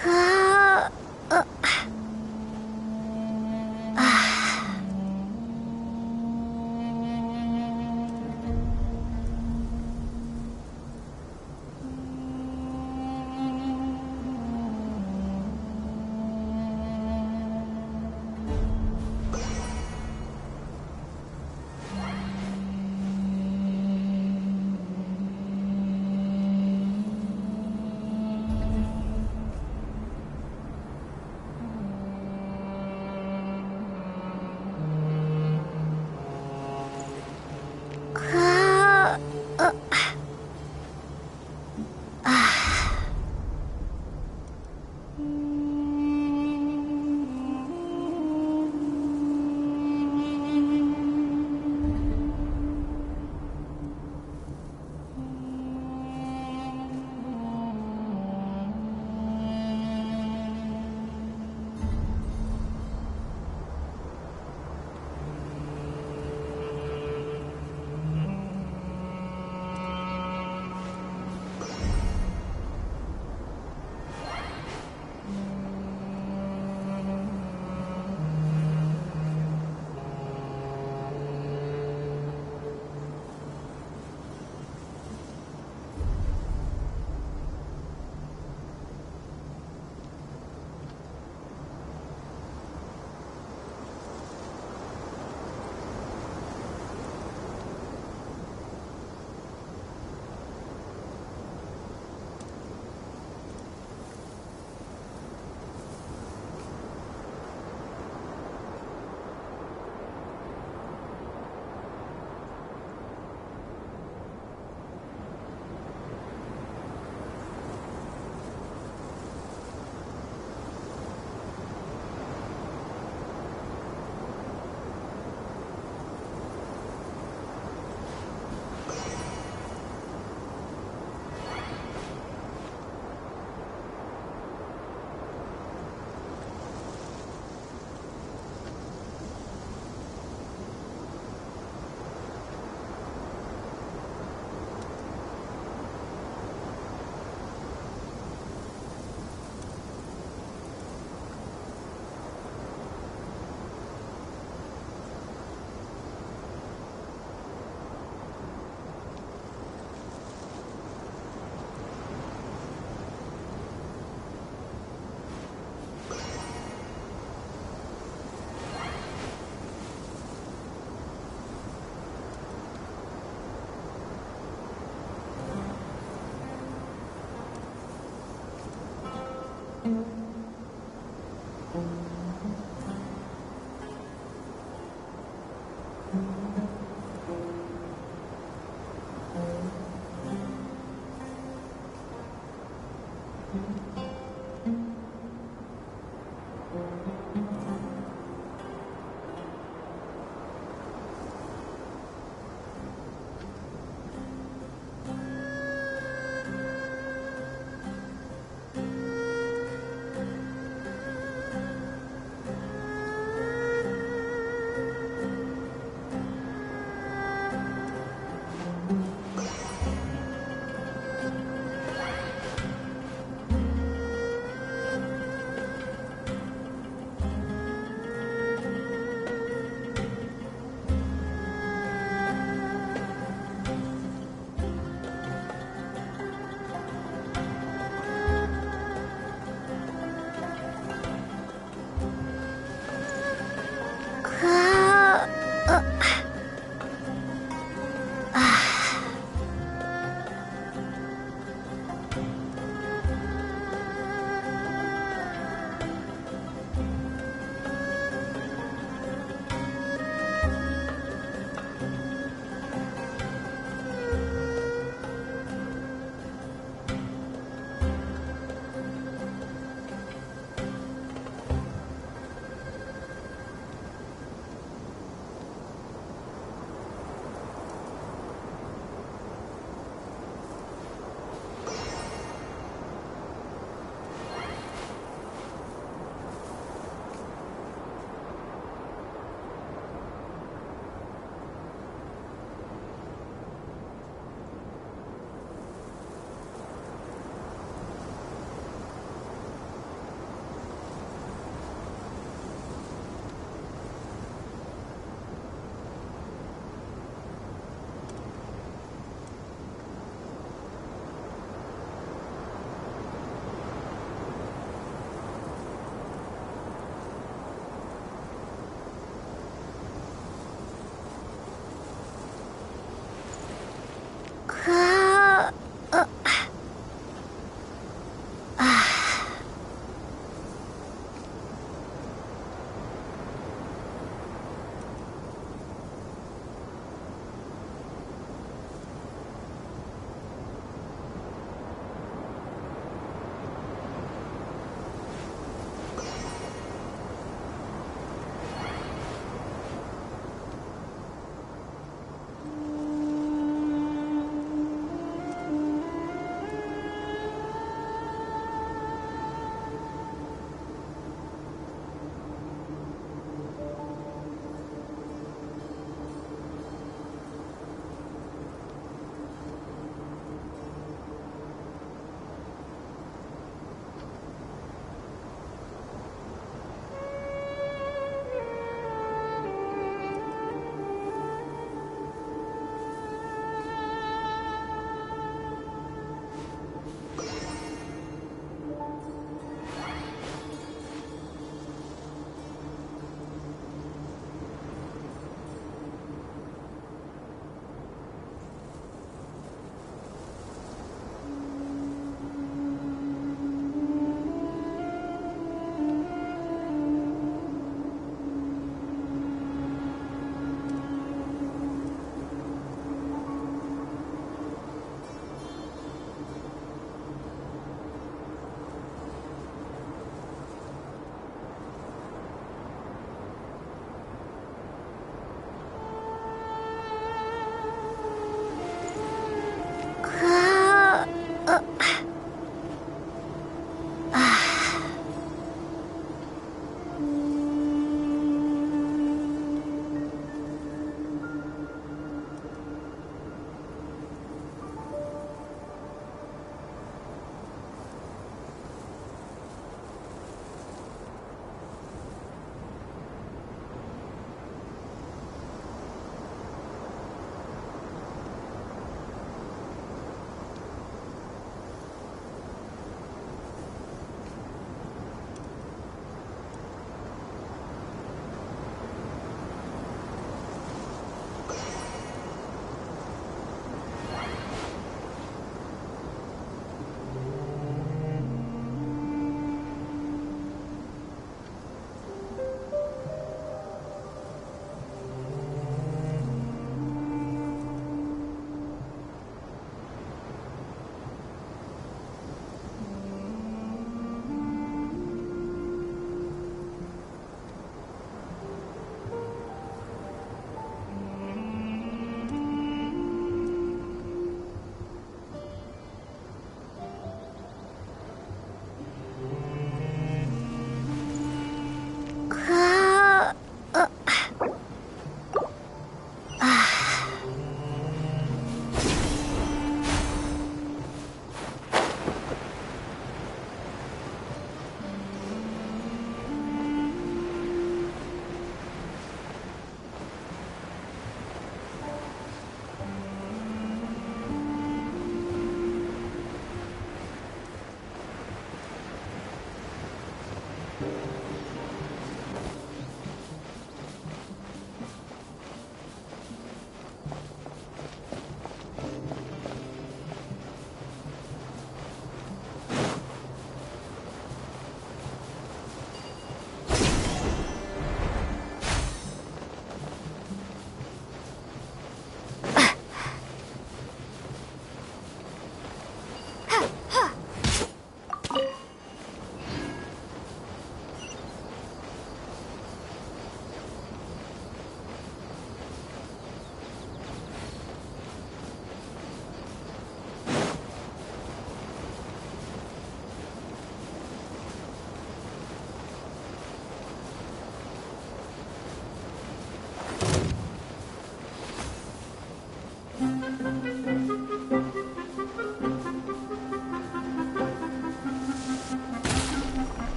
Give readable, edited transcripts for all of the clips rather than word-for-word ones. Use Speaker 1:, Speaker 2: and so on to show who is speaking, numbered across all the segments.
Speaker 1: 啊，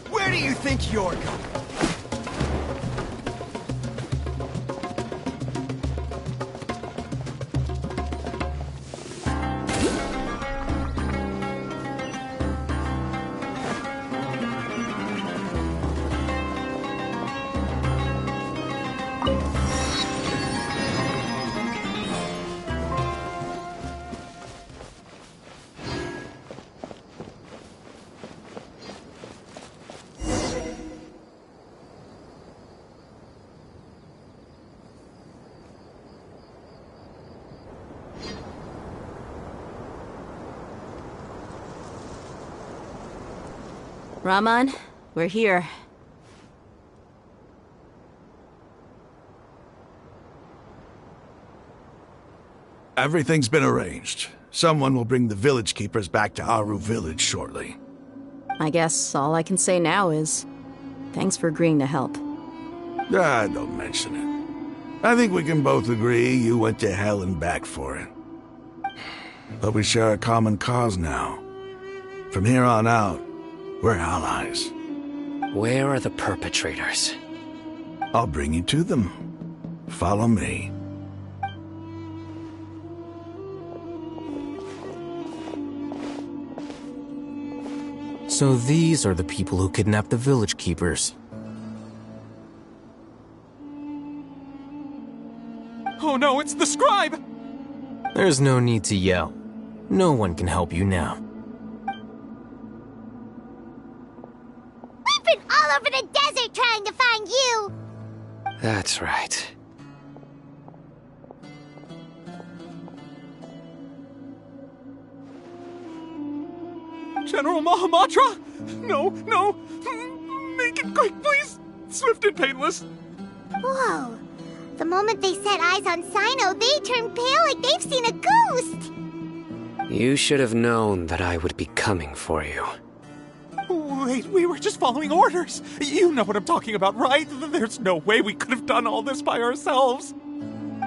Speaker 1: Where do you think you're going?
Speaker 2: Raman, we're here.
Speaker 3: Everything's been arranged. Someone will bring the village keepers back to Aru village shortly.
Speaker 2: I guess all I can say now is, thanks for agreeing to help.
Speaker 3: Ah, don't mention it. I think we can both agree you went to hell and back for it. But we share a common cause now. From here on out, we're allies.
Speaker 4: Where are the perpetrators?
Speaker 3: I'll bring you to them. Follow me.
Speaker 5: So these are the people who kidnapped the village keepers.
Speaker 1: Oh no, it's the scribe!
Speaker 5: There's no need to yell. No one can help you now.
Speaker 6: We've been all over the desert trying to find you!
Speaker 4: That's right.
Speaker 1: General Mahamatra? No, no. Make it quick, please. Swift and painless.
Speaker 6: Whoa. The moment they set eyes on Sino, they turn pale like they've seen a ghost.
Speaker 4: You should have known that I would be coming for you.
Speaker 1: Wait, we were just following orders. You know what I'm talking about, right? There's no way we could have done all this by ourselves.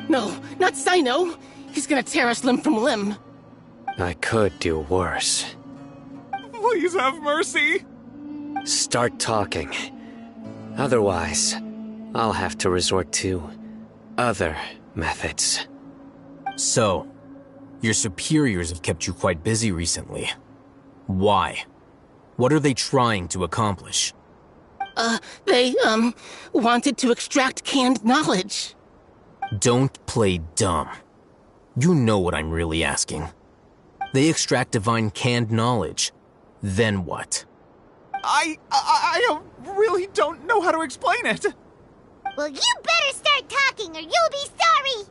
Speaker 7: No, not Sino. He's gonna tear us limb from limb.
Speaker 4: I could do worse.
Speaker 1: Please have mercy.
Speaker 4: Start talking. Otherwise, I'll have to resort to other methods.
Speaker 5: So, your superiors have kept you quite busy recently. Why? What are they trying to accomplish?
Speaker 7: They wanted to extract canned knowledge.
Speaker 5: Don't play dumb. You know what I'm really asking. They extract divine canned knowledge. Then what?
Speaker 1: I really don't know how to explain it.
Speaker 6: Well, you better start talking or you'll be sorry.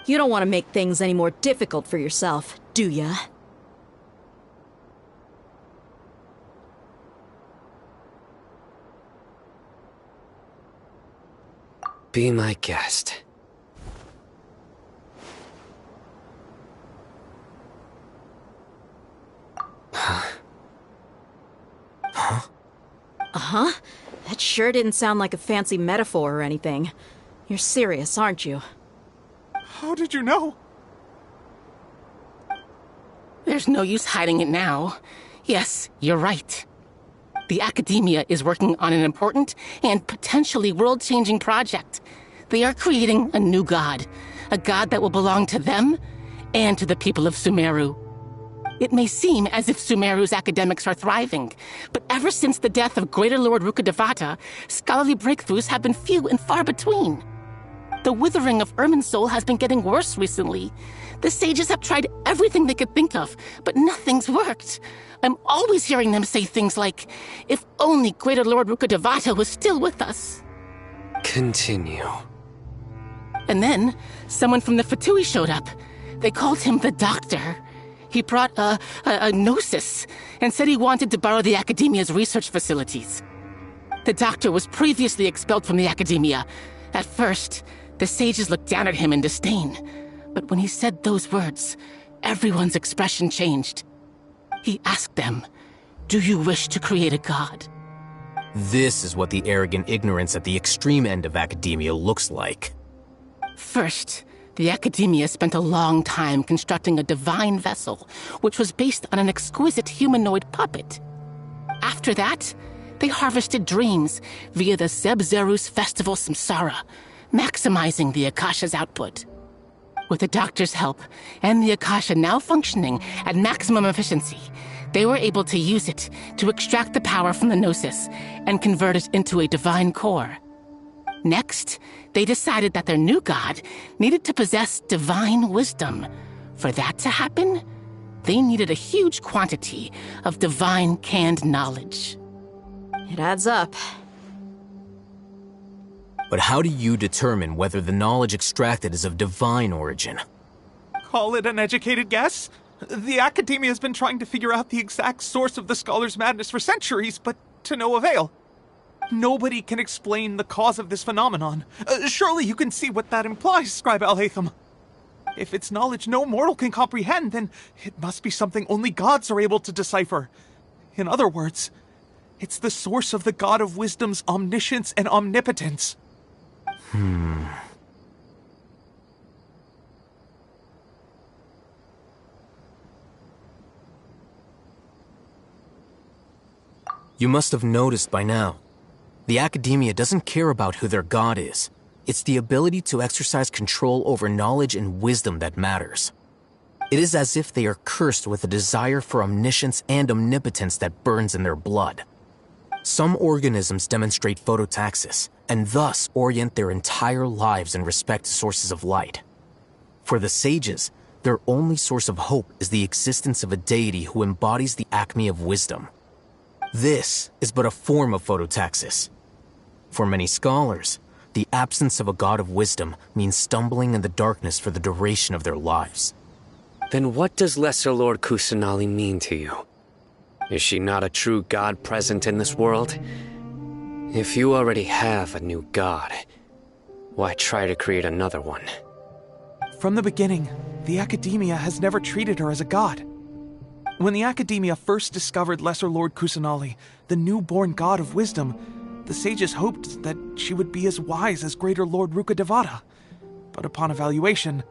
Speaker 2: You don't want to make things any more difficult for yourself, do ya?
Speaker 4: Be my guest.
Speaker 2: Uh-huh. That sure didn't sound like a fancy metaphor or anything. You're serious, aren't you?
Speaker 1: How did you know?
Speaker 7: There's no use hiding it now. Yes, you're right. The Academia is working on an important and potentially world-changing project. They are creating a new god. A god that will belong to them and to the people of Sumeru. It may seem as if Sumeru's academics are thriving, but ever since the death of Greater Lord Rukkhadevata, scholarly breakthroughs have been few and far between. The withering of Irminsul has been getting worse recently. The sages have tried everything they could think of, but nothing's worked. I'm always hearing them say things like, if only Greater Lord Rukkhadevata was still with us.
Speaker 4: Continue.
Speaker 7: And then, someone from the Fatui showed up. They called him the Doctor. He brought a gnosis and said he wanted to borrow the Academia's research facilities. The Doctor was previously expelled from the Academia. At first, the sages looked down at him in disdain. But when he said those words, everyone's expression changed. He asked them, "Do you wish to create a god?"
Speaker 5: This is what the arrogant ignorance at the extreme end of academia looks like.
Speaker 7: First, the Academia spent a long time constructing a divine vessel, which was based on an exquisite humanoid puppet. After that, they harvested dreams via the Zeb-Zerus Festival Samsara, maximizing the Akasha's output. With the Doctor's help, and the Akasha now functioning at maximum efficiency, they were able to use it to extract the power from the Gnosis and convert it into a divine core. Next, they decided that their new god needed to possess divine wisdom. For that to happen, they needed a huge quantity of divine canned knowledge.
Speaker 2: It adds up.
Speaker 5: But how do you determine whether the knowledge extracted is of divine origin?
Speaker 1: Call it an educated guess? The Academia has been trying to figure out the exact source of the scholar's madness for centuries, but to no avail. Nobody can explain the cause of this phenomenon. Surely you can see what that implies, Scribe Al-Haytham. If it's knowledge no mortal can comprehend, then it must be something only gods are able to decipher. In other words, it's the source of the God of Wisdom's omniscience and omnipotence.
Speaker 5: You must have noticed by now. The Academia doesn't care about who their god is. It's the ability to exercise control over knowledge and wisdom that matters. It is as if they are cursed with a desire for omniscience and omnipotence that burns in their blood. Some organisms demonstrate phototaxis, and thus orient their entire lives in respect to sources of light. For the sages, their only source of hope is the existence of a deity who embodies the acme of wisdom. This is but a form of phototaxis. For many scholars, the absence of a god of wisdom means stumbling in the darkness for the duration of their lives.
Speaker 4: Then what does Lesser Lord Kusanali mean to you? Is she not a true god present in this world? If you already have a new god, why try to create another one?
Speaker 1: From the beginning, the Academia has never treated her as a god. When the Academia first discovered Lesser Lord Kusanali, the newborn god of wisdom, the sages hoped that she would be as wise as Greater Lord Rukkhadevata. But upon evaluation,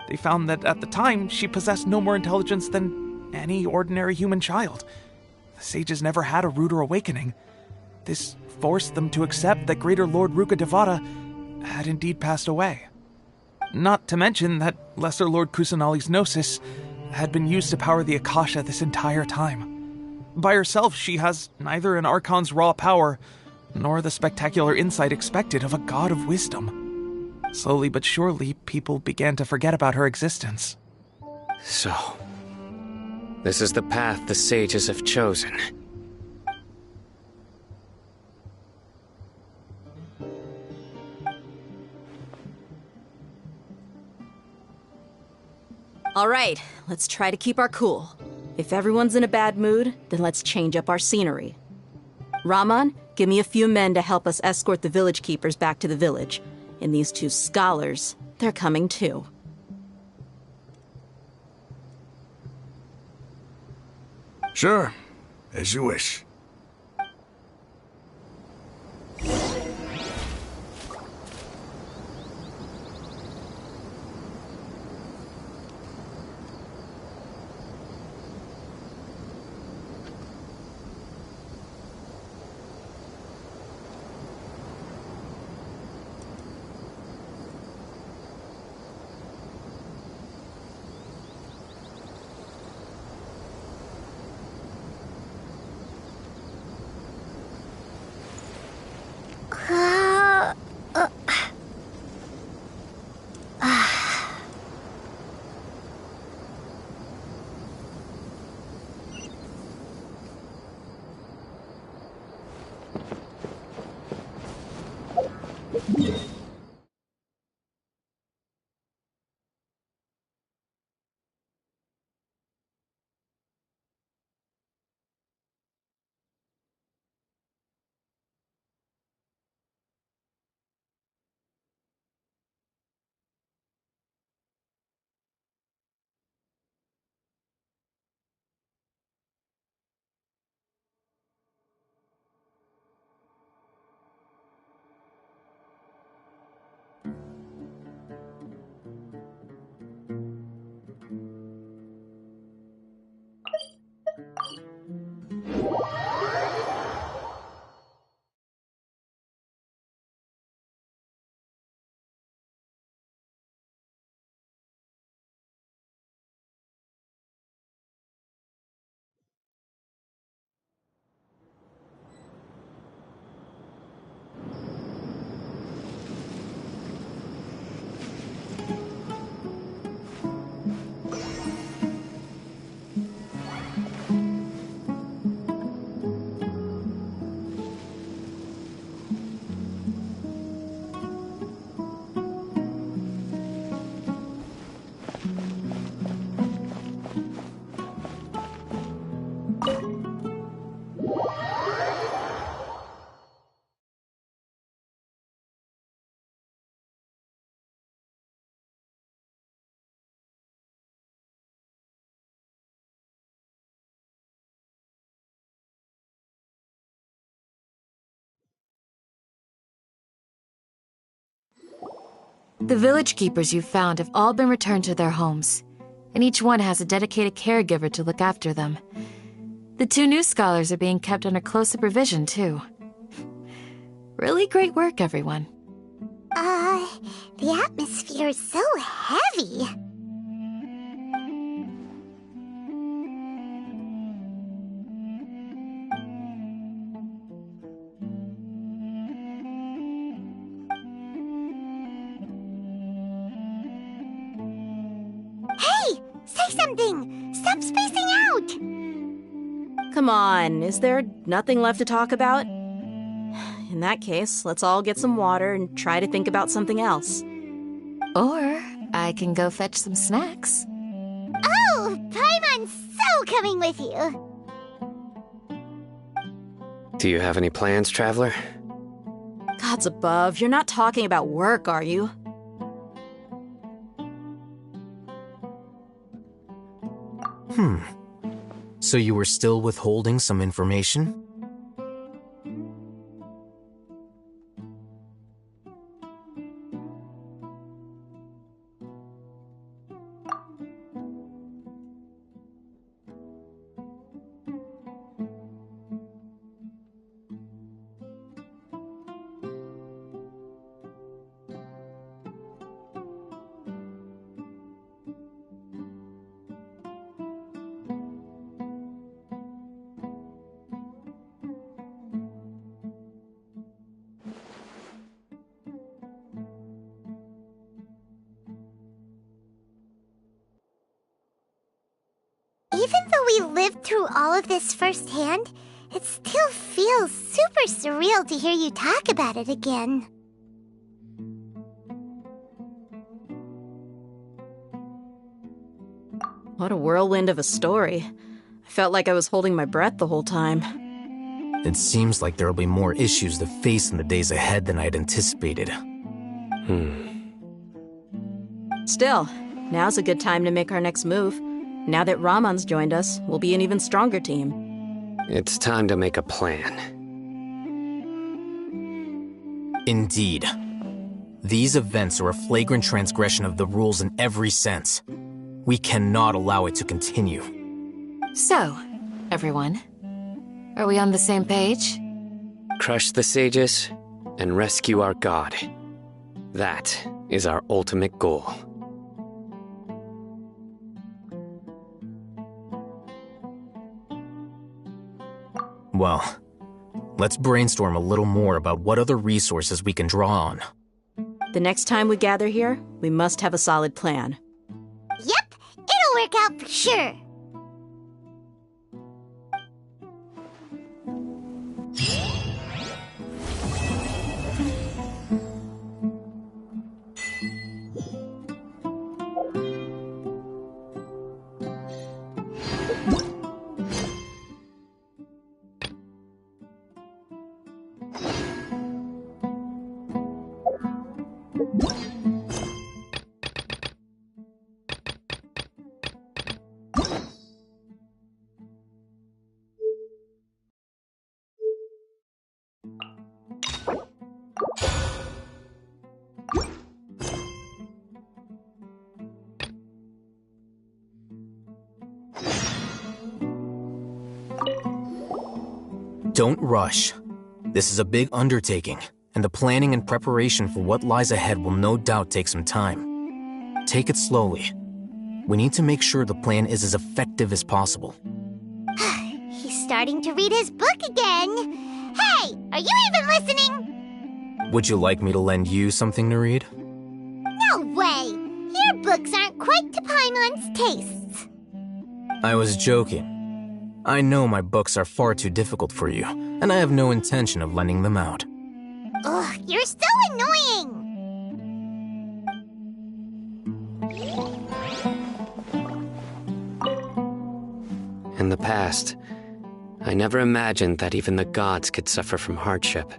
Speaker 1: they found that at the time she possessed no more intelligence than any ordinary human child. The sages never had a ruder awakening. This forced them to accept that Greater Lord Rukkhadevata had indeed passed away. Not to mention that Lesser Lord Kusanali's gnosis had been used to power the Akasha this entire time. By herself, she has neither an Archon's raw power, nor the spectacular insight expected of a god of wisdom. Slowly but surely, people began to forget about her existence.
Speaker 4: So, this is the path the sages have chosen.
Speaker 2: All right, let's try to keep our cool. If everyone's in a bad mood, then let's change up our scenery. Raman, give me a few men to help us escort the village keepers back to the village. And these two scholars, they're coming too.
Speaker 3: Sure, as you wish.
Speaker 8: The village keepers you've found have all been returned to their homes, and each one has a dedicated caregiver to look after them. The two new scholars are being kept under close supervision, too. Really great work, everyone.
Speaker 6: The atmosphere is so heavy. Hey! Say something! Stop spacing out!
Speaker 2: Come on, is there nothing left to talk about? In that case, let's all get some water and try to think about something else.
Speaker 8: Or I can go fetch some snacks.
Speaker 6: and so coming with you.
Speaker 4: Do you have any plans, Traveler?
Speaker 2: Gods above, you're not talking about work, are you?
Speaker 5: So you were still withholding some information?
Speaker 6: Even though we lived through all of this firsthand, it still feels super surreal to hear you talk about it again.
Speaker 2: What a whirlwind of a story. I felt like I was holding my breath the whole time.
Speaker 5: It seems like there'll be more issues to face in the days ahead than I'd anticipated.
Speaker 2: Still, now's a good time to make our next move. Now that Ramon's joined us, we'll be an even stronger team.
Speaker 4: It's time to make a plan.
Speaker 5: Indeed. These events are a flagrant transgression of the rules in every sense. We cannot allow it to continue.
Speaker 8: So, everyone, are we on the same page?
Speaker 4: Crush the sages and rescue our god. That is our ultimate goal.
Speaker 5: Well, let's brainstorm a little more about what other resources we can draw on.
Speaker 2: The next time we gather here, we must have a solid plan.
Speaker 6: Yep, it'll work out for sure.
Speaker 5: Don't rush. This is a big undertaking, and the planning and preparation for what lies ahead will no doubt take some time. Take it slowly. We need to make sure the plan is as effective as possible.
Speaker 6: He's starting to read his book again. Hey, are you even listening?
Speaker 5: Would you like me to lend you something to read?
Speaker 6: No way. Your books aren't quite to Paimon's tastes.
Speaker 5: I was joking. I know my books are far too difficult for you, and I have no intention of lending them out.
Speaker 6: Ugh, you're so annoying.
Speaker 4: In the past, I never imagined that even the gods could suffer from hardship.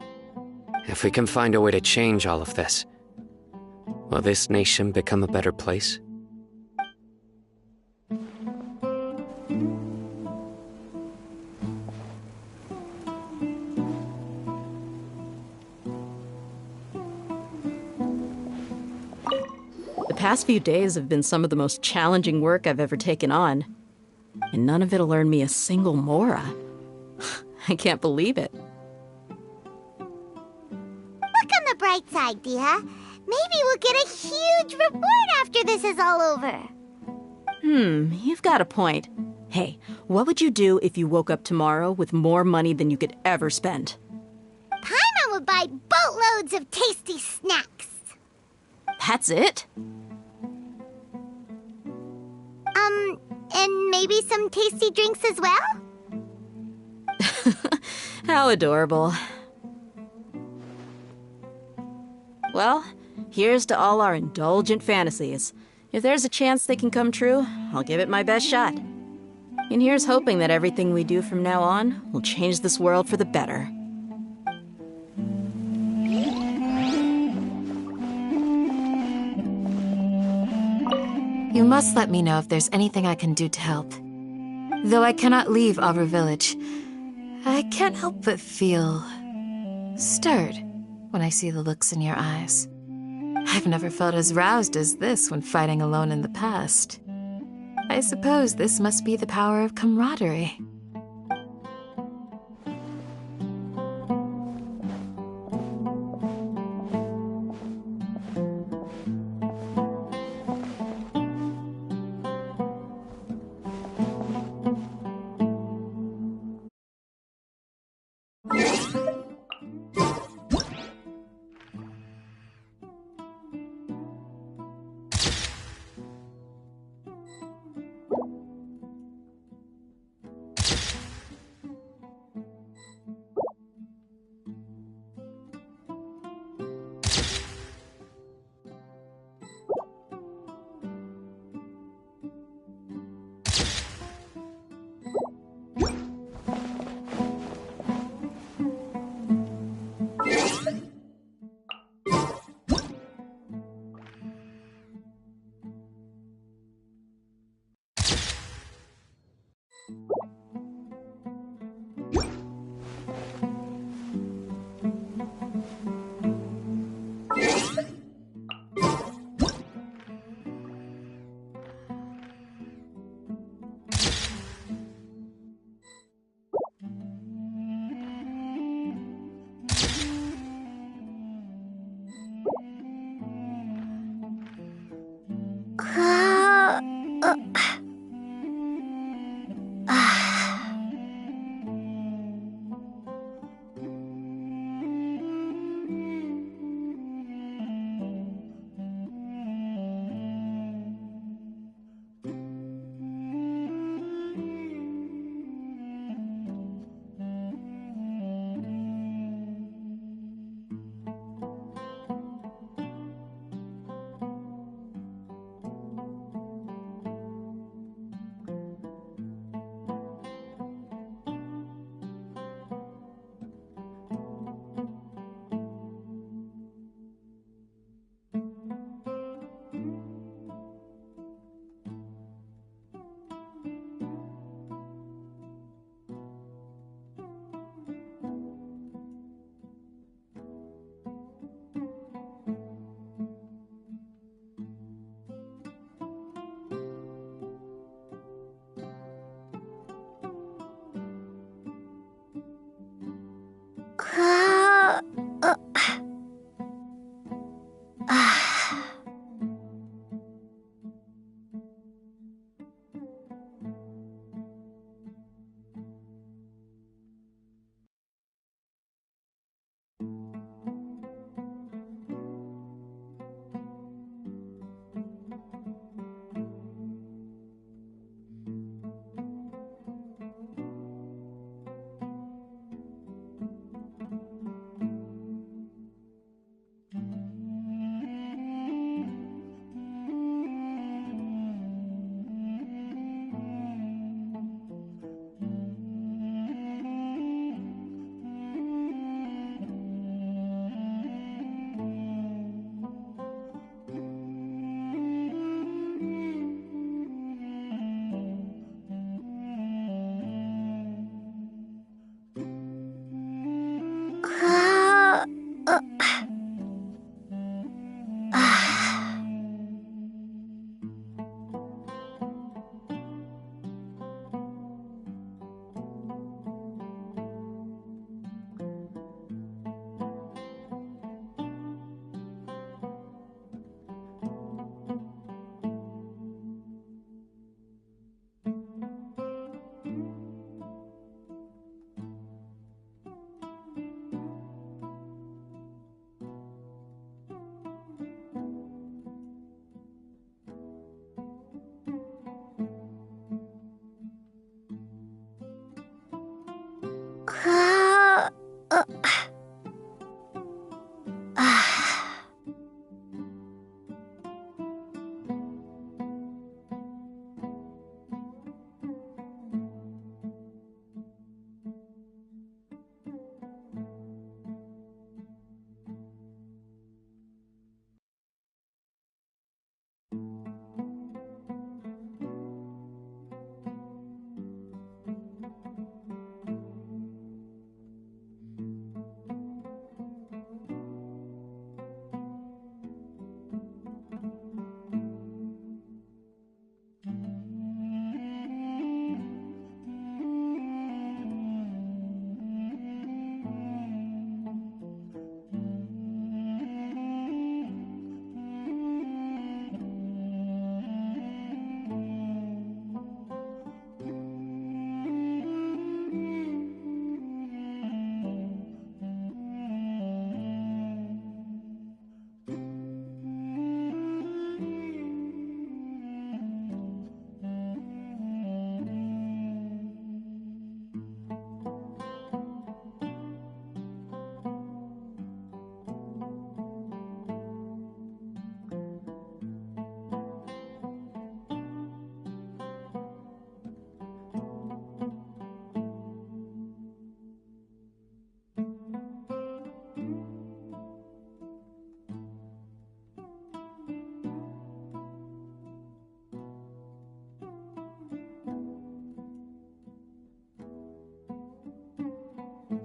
Speaker 4: If we can find a way to change all of this, will this nation become a better place?
Speaker 2: The past few days have been some of the most challenging work I've ever taken on. And none of it'll earn me a single mora. I can't believe it.
Speaker 6: Look on the bright side, Dia. Maybe we'll get a huge reward after this is all over.
Speaker 2: You've got a point. Hey, what would you do if you woke up tomorrow with more money than you could ever spend?
Speaker 6: Paimon would buy boatloads of tasty snacks.
Speaker 2: That's it?
Speaker 6: And maybe some tasty drinks as well?
Speaker 2: How adorable. Well, here's to all our indulgent fantasies. If there's a chance they can come true, I'll give it my best shot. And here's hoping that everything we do from now on will change this world for the better.
Speaker 8: You must let me know if there's anything I can do to help. Though I cannot leave Arbor Village, I can't help but feel stirred when I see the looks in your eyes. I've never felt as roused as this when fighting alone in the past. I suppose this must be the power of camaraderie.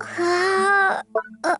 Speaker 6: Uh, uh,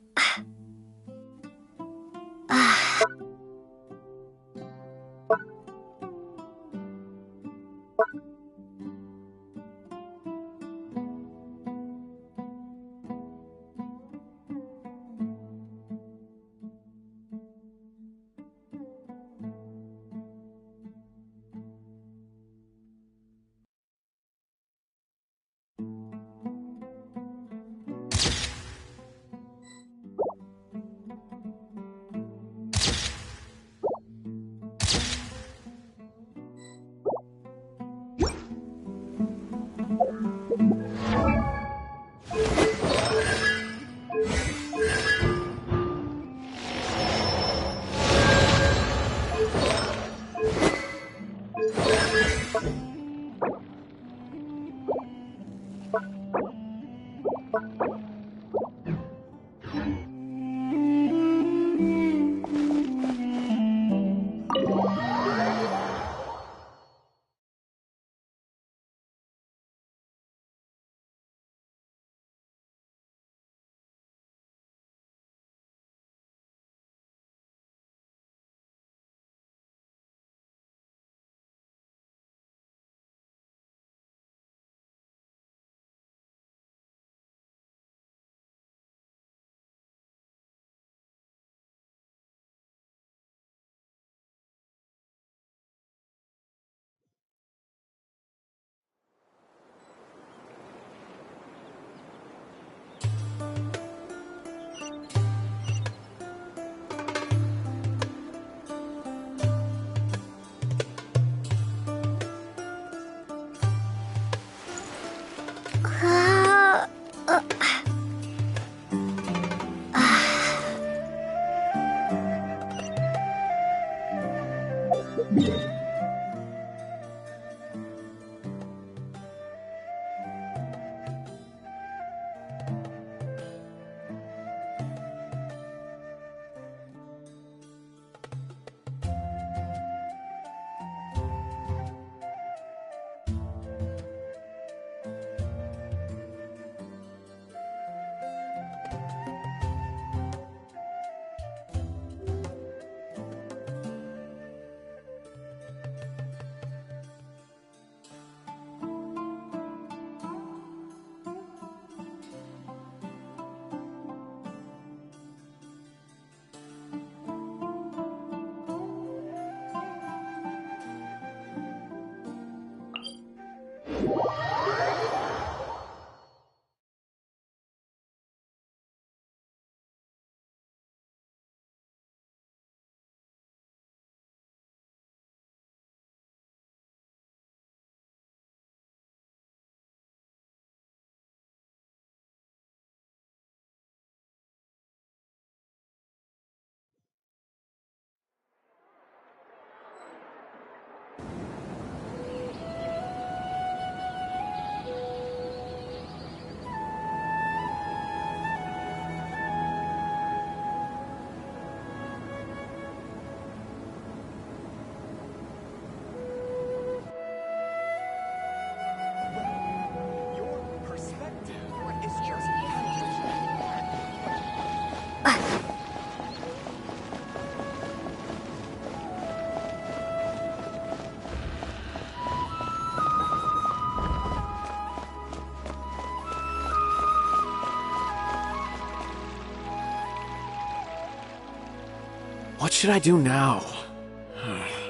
Speaker 9: What should I do now?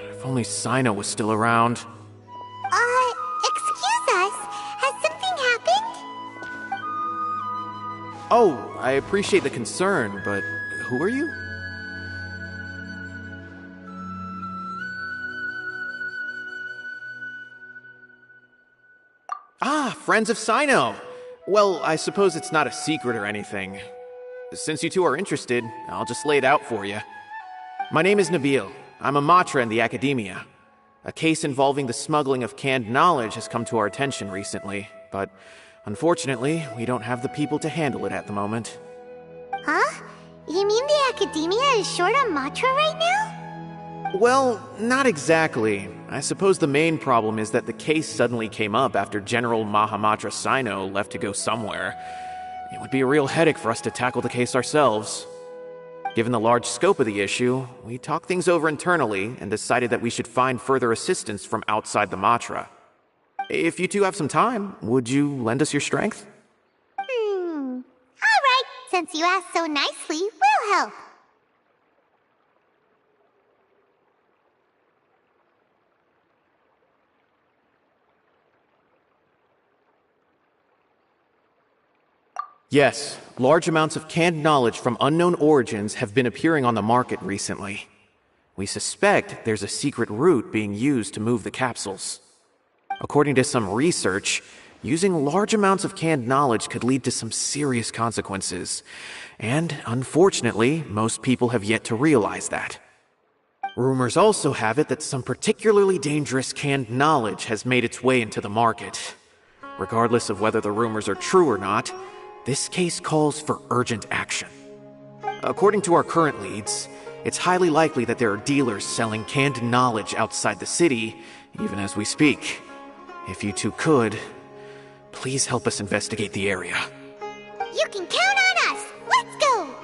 Speaker 9: If only Sino was still around.
Speaker 6: Excuse us. Has something happened?
Speaker 9: Oh, I appreciate the concern, but who are you? Ah, friends of Sino! Well, I suppose it's not a secret or anything. Since you two are interested, I'll just lay it out for you. My name is Nabil. I'm a Matra in the Academia. A case involving the smuggling of canned knowledge has come to our attention recently, but unfortunately, we don't have the people to handle it at the moment.
Speaker 6: Huh? You mean the Academia is short on Matra right now?
Speaker 9: Well, not exactly. I suppose the main problem is that the case suddenly came up after General Mahamatra Sino left to go somewhere. It would be a real headache for us to tackle the case ourselves. Given the large scope of the issue, we talked things over internally and decided that we should find further assistance from outside the Matra. If you two have some time, would you lend us your strength?
Speaker 6: All right, since you asked so nicely, we'll help.
Speaker 9: Yes, large amounts of canned knowledge from unknown origins have been appearing on the market recently. We suspect there's a secret route being used to move the capsules. According to some research, using large amounts of canned knowledge could lead to some serious consequences, and unfortunately, most people have yet to realize that. Rumors also have it that some particularly dangerous canned knowledge has made its way into the market. Regardless of whether the rumors are true or not, this case calls for urgent action. According to our current leads, it's highly likely that there are dealers selling canned knowledge outside the city, even as we speak. If you two could, please help us investigate the area.
Speaker 6: You can count on us! Let's go!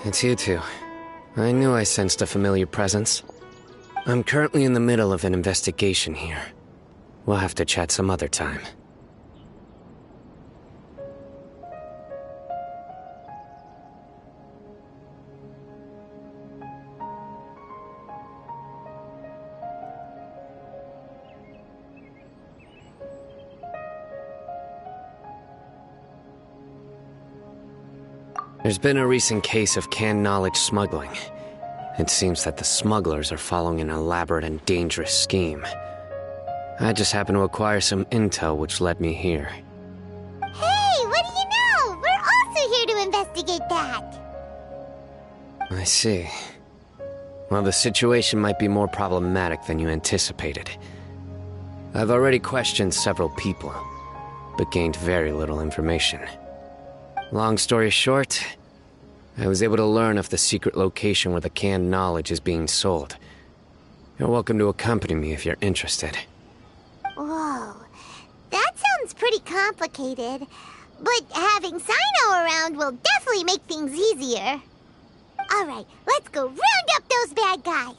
Speaker 4: It's you two. I knew I sensed a familiar presence. I'm currently in the middle of an investigation here. We'll have to chat some other time. There's been a recent case of canned knowledge smuggling. It seems that the smugglers are following an elaborate and dangerous scheme. I just happened to acquire some intel which led me here.
Speaker 6: Hey, what do you know? We're also here to investigate that.
Speaker 4: I see. Well, the situation might be more problematic than you anticipated. I've already questioned several people, but gained very little information. Long story short, I was able to learn of the secret location where the canned knowledge is being sold. You're welcome to accompany me if you're interested.
Speaker 6: Whoa, that sounds pretty complicated. But having Sino around will definitely make things easier. Alright, let's go round up those bad guys.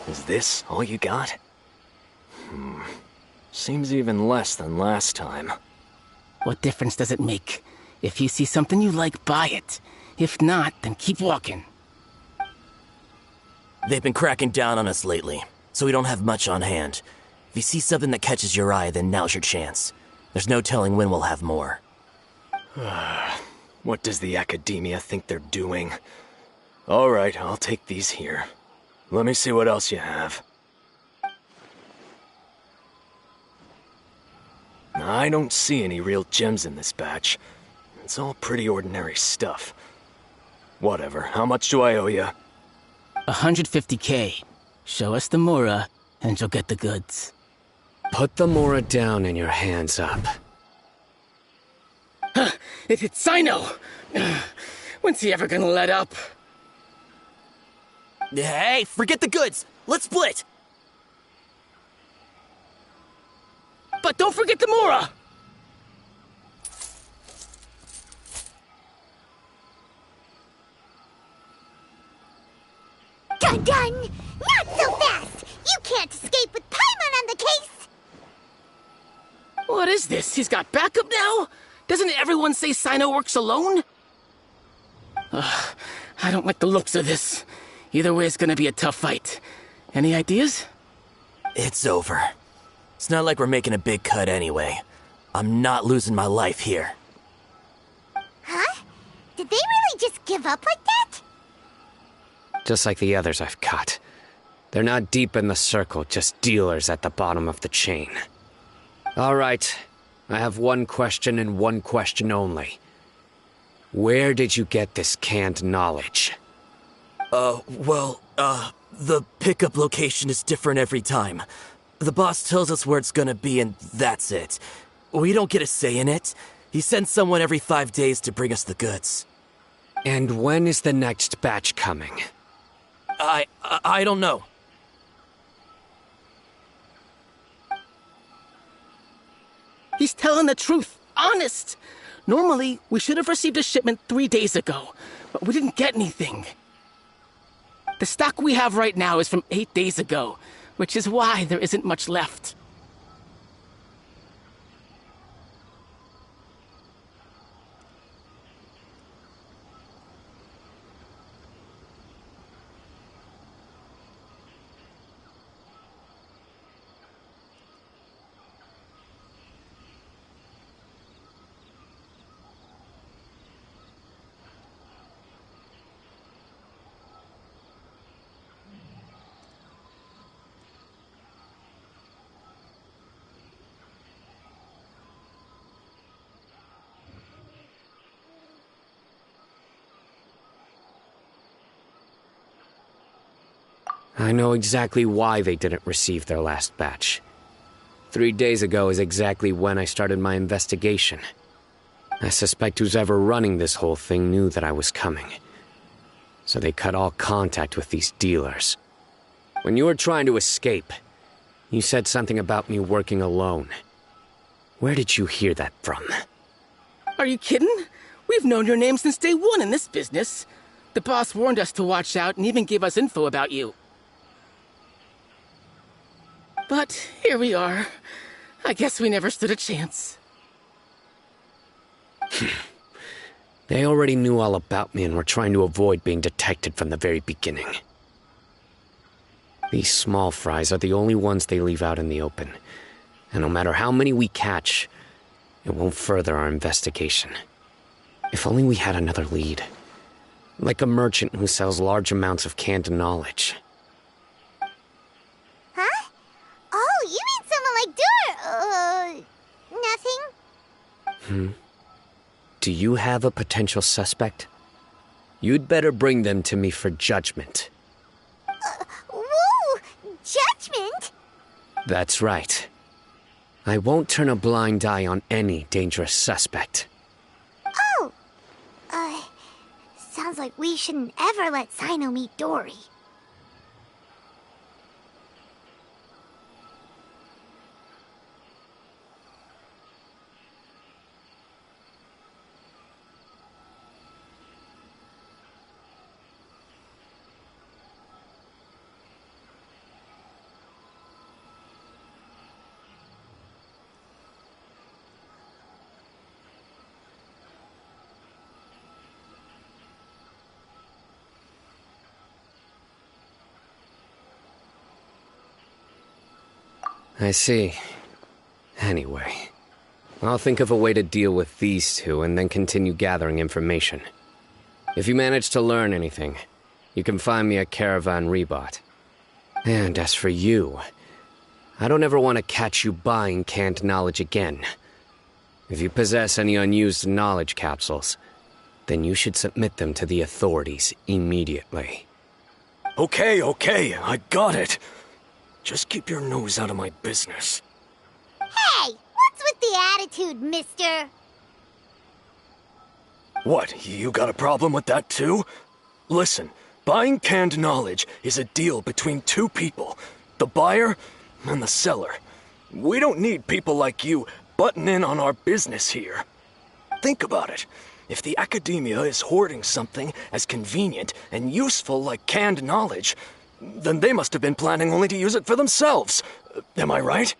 Speaker 5: Is this all you got? Seems even less than last time.
Speaker 7: What difference does it make? If you see something you like, buy it. If not, then keep walking.
Speaker 10: They've been cracking down on us lately, so we don't have much on hand. If you see something that catches your eye, then now's your chance. There's no telling when we'll have more.
Speaker 5: What does the Academia think they're doing? Alright, I'll take these here. Let me see what else you have. I don't see any real gems in this batch. It's all pretty ordinary stuff. Whatever, how much do I owe you?
Speaker 7: 150K. Show us the Mora, and you'll get the goods.
Speaker 4: Put the Mora down and your hands up.
Speaker 7: It's Sino! When's he ever gonna let up?
Speaker 10: Hey, forget the goods! Let's split!
Speaker 7: But don't forget the Mora!
Speaker 6: Dun-dun! Not so fast! You can't escape with Paimon on the case!
Speaker 7: What is this? He's got backup now? Doesn't everyone say Sino works alone? I don't like the looks of this. Either way, it's gonna be a tough fight. Any ideas?
Speaker 10: It's over. It's not like we're making a big cut anyway. I'm not losing my life here.
Speaker 6: Huh? Did they really just give up like that?
Speaker 4: Just like the others I've caught. They're not deep in the circle, just dealers at the bottom of the chain. All right, I have one question and one question only. Where did you get this canned knowledge?
Speaker 10: The pickup location is different every time. The boss tells us where it's gonna be and that's it. We don't get a say in it. He sends someone every 5 days to bring us the goods.
Speaker 4: And when is the next batch coming?
Speaker 10: I don't know.
Speaker 7: He's telling the truth. Honest. Normally, we should have received a shipment 3 days ago, but we didn't get anything. The stock we have right now is from 8 days ago, which is why there isn't much left.
Speaker 4: I know exactly why they didn't receive their last batch. 3 days ago is exactly when I started my investigation. I suspect who's ever running this whole thing knew that I was coming. So they cut all contact with these dealers. When you were trying to escape, you said something about me working alone. Where did you hear that from?
Speaker 7: Are you kidding? We've known your name since day one in this business. The boss warned us to watch out and even gave us info about you. But here we are. I guess we never stood a chance.
Speaker 4: They already knew all about me and were trying to avoid being detected from the very beginning. These small fries are the only ones they leave out in the open. And no matter how many we catch, it won't further our investigation. If only we had another lead. Like a merchant who sells large amounts of canned knowledge.
Speaker 6: Huh? Oh, you mean someone like nothing?
Speaker 4: Do you have a potential suspect? You'd better bring them to me for judgment.
Speaker 6: Whoa! Judgment?
Speaker 4: That's right. I won't turn a blind eye on any dangerous suspect.
Speaker 6: Oh! Sounds like we shouldn't ever let Sino meet Dory.
Speaker 4: I see. Anyway, I'll think of a way to deal with these two and then continue gathering information. If you manage to learn anything, you can find me at Caravan Rebot. And as for you, I don't ever want to catch you buying canned knowledge again. If you possess any unused knowledge capsules, then you should submit them to the authorities immediately.
Speaker 11: Okay, I got it. Just keep your nose out of my business.
Speaker 6: Hey! What's with the attitude, mister?
Speaker 11: What, you got a problem with that too? Listen, buying canned knowledge is a deal between two people, the buyer and the seller. We don't need people like you butting in on our business here. Think about it. If the academia is hoarding something as convenient and useful like canned knowledge, then they must have been planning only to use it for themselves. Am I right?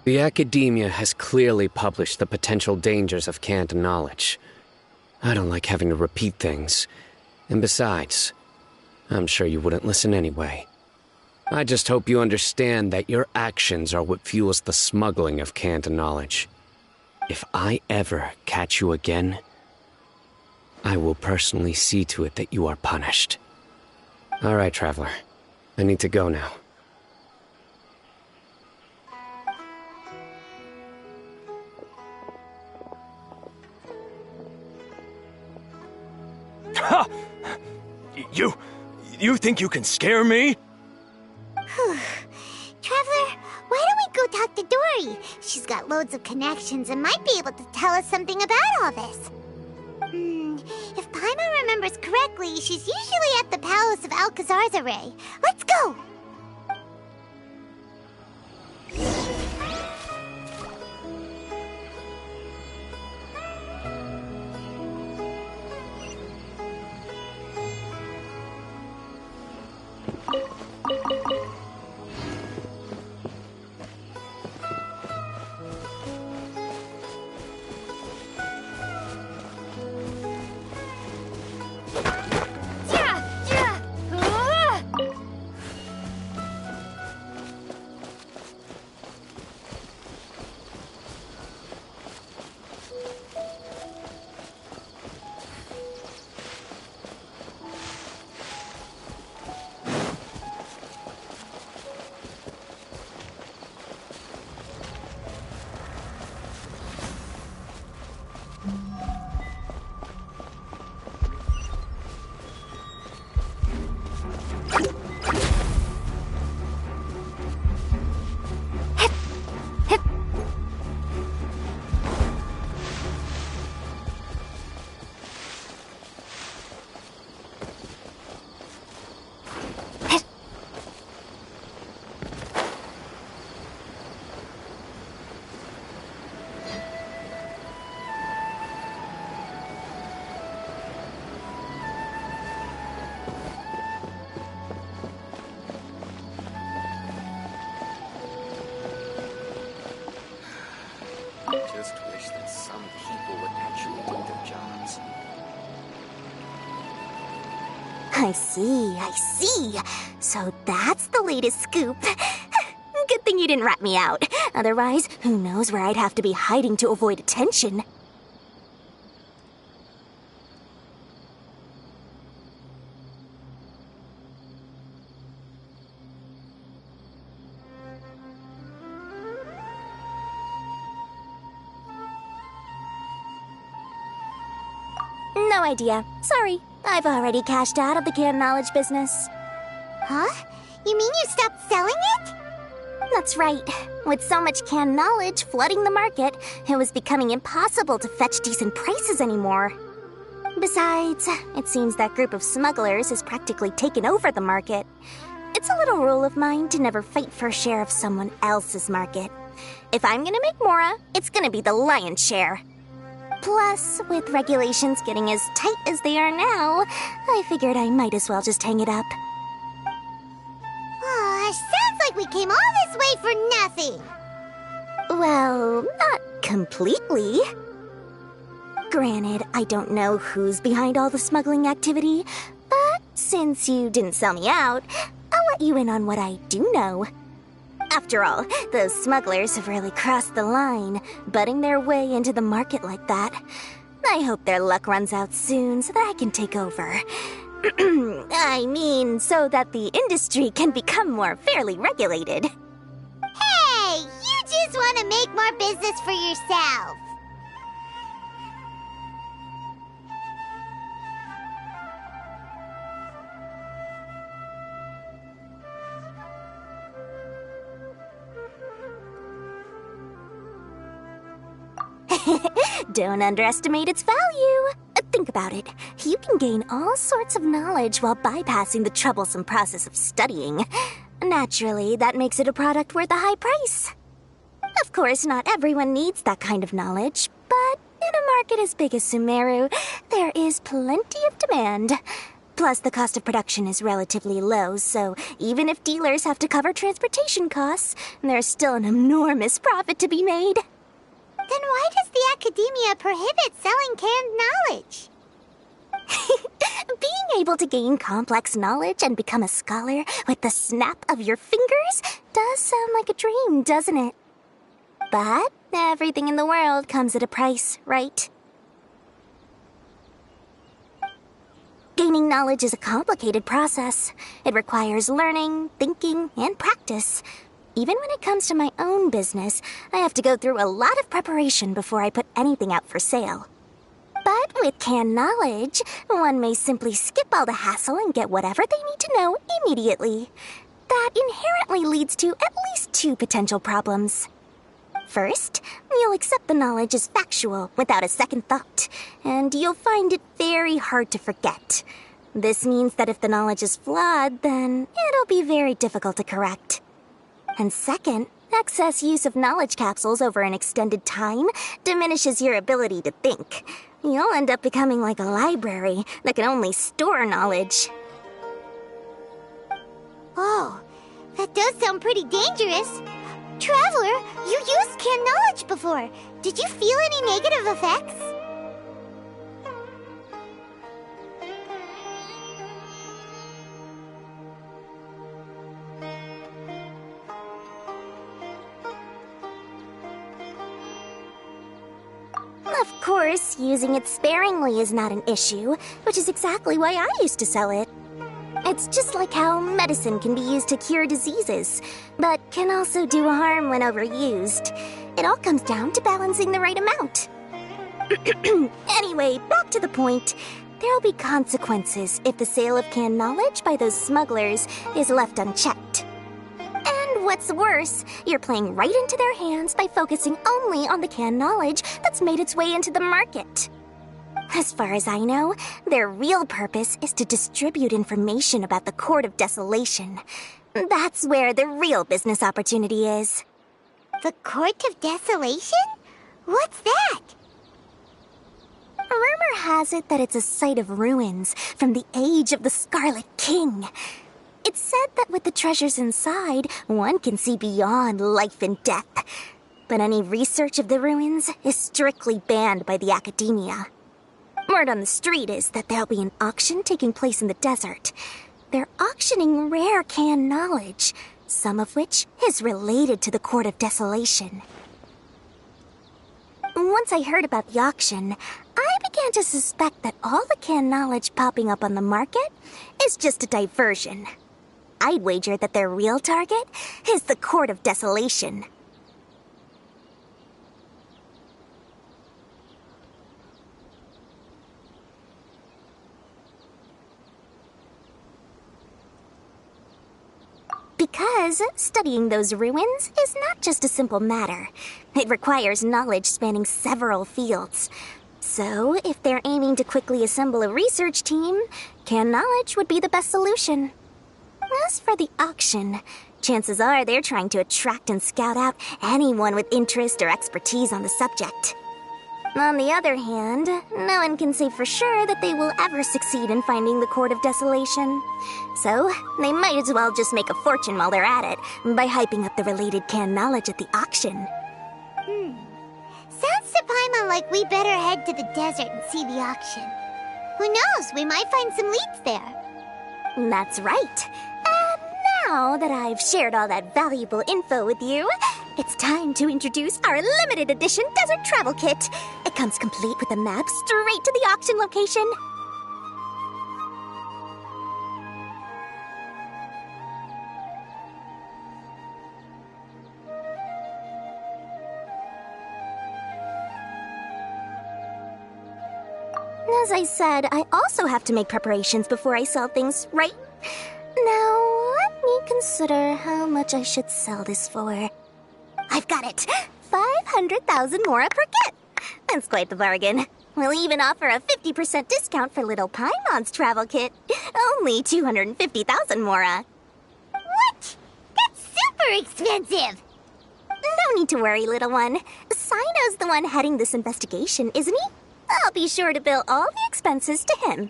Speaker 4: The academia has clearly published the potential dangers of canned knowledge. I don't like having to repeat things. And besides, I'm sure you wouldn't listen anyway. I just hope you understand that your actions are what fuels the smuggling of canned knowledge. If I ever catch you again, I will personally see to it that you are punished. All right, Traveler. I need to go now.
Speaker 11: Ha! You think you can scare me?
Speaker 6: Traveler, why don't we go talk to Dory? She's got loads of connections and might be able to tell us something about all this. If Paimon remembers correctly, she's usually at the palace of Alcazar's array. Let's go! I see. So that's the latest scoop. Good thing you didn't rat me out. Otherwise, who knows where I'd have to be hiding to avoid attention. No idea. Sorry. I've already cashed out of the canned knowledge business. Huh? You mean you stopped selling it? That's right. With so much canned knowledge flooding the market, it was becoming impossible to fetch decent prices anymore. Besides, it seems that group of smugglers has practically taken over the market. It's a little rule of mine to never fight for a share of someone else's market. If I'm gonna make Mora, it's gonna be the lion's share. Plus, with regulations getting as tight as they are now, I figured I might as well just hang it up. Sounds like we came all this way for nothing. Well, not completely. Granted, I don't know who's behind all the smuggling activity, but since you didn't sell me out, I'll let you in on what I do know. After all, those smugglers have really crossed the line, butting their way into the market like that. I hope their luck runs out soon so that I can take over. I mean, so that the industry can become more fairly regulated. Hey, you just want to make more business for yourself. Don't underestimate its value. Think about it. You can gain all sorts of knowledge while bypassing the troublesome process of studying. Naturally, that makes it a product worth a high price. Of course, not everyone needs that kind of knowledge, but in a market as big as Sumeru, there is plenty of demand. Plus, the cost of production is relatively low, so even if dealers have to cover transportation costs, there's still an enormous profit to be made. Then why does the Academia prohibit selling canned knowledge? Being able to gain complex knowledge and become a scholar with the snap of your fingers does sound like a dream, doesn't it? But everything in the world comes at a price, right? Gaining knowledge is a complicated process. It requires learning, thinking, and practice. Even when it comes to my own business, I have to go through a lot of preparation before I put anything out for sale. But with canned knowledge, one may simply skip all the hassle and get whatever they need to know immediately. That inherently leads to at least two potential problems. First, you'll accept the knowledge as factual without a second thought, and you'll find it very hard to forget. This means that if the knowledge is flawed, then it'll be very difficult to correct. And second, excess use of knowledge capsules over an extended time diminishes your ability to think. You'll end up becoming like a library that can only store knowledge. Oh, that does sound pretty dangerous. Traveler, you used canned knowledge before. Did you feel any negative effects? Of course, using it sparingly is not an issue, which is exactly why I used to sell it. It's just like how medicine can be used to cure diseases, but can also do harm when overused. It all comes down to balancing the right amount. Anyway, back to the point. There'll be consequences if the sale of canned knowledge by those smugglers is left unchecked. And what's worse, you're playing right into their hands by focusing only on the canned knowledge that's made its way into the market. As far as I know, their real purpose is to distribute information about the Court of Desolation. That's where the real business opportunity is. The Court of Desolation? What's that? Rumor has it that it's a site of ruins from the age of the Scarlet King. It's said that with the treasures inside, one can see beyond life and death. But any research of the ruins is strictly banned by the Academia. Word on the street is that there'll be an auction taking place in the desert. They're auctioning rare canned knowledge, some of which is related to the Court of Desolation. Once I heard about the auction, I began to suspect that all the canned knowledge popping up on the market is just a diversion. I'd wager that their real target is the Court of Desolation. Because studying those ruins is not just a simple matter. It requires knowledge spanning several fields. So, if they're aiming to quickly assemble a research team, canned knowledge would be the best solution. As for the auction, chances are they're trying to attract and scout out anyone with interest or expertise on the subject. On the other hand, no one can say for sure that they will ever succeed in finding the Court of Desolation. So, they might as well just make a fortune while they're at it by hyping up the related canned knowledge at the auction. Sounds to Paimon like we better head to the desert and see the auction. Who knows, we might find some leads there. That's right. And now that I've shared all that valuable info with you, it's time to introduce our limited edition desert travel kit. It comes complete with a map straight to the auction location. As I said, I also have to make preparations before I sell things, right? Now, let me consider how much I should sell this for. I've got it! 500,000 mora per kit! That's quite the bargain. We'll even offer a 50% discount for little Paimon's travel kit. Only 250,000 mora. What? That's super expensive! No need to worry, little one. Sino's the one heading this investigation, isn't he? I'll be sure to bill all the expenses to him.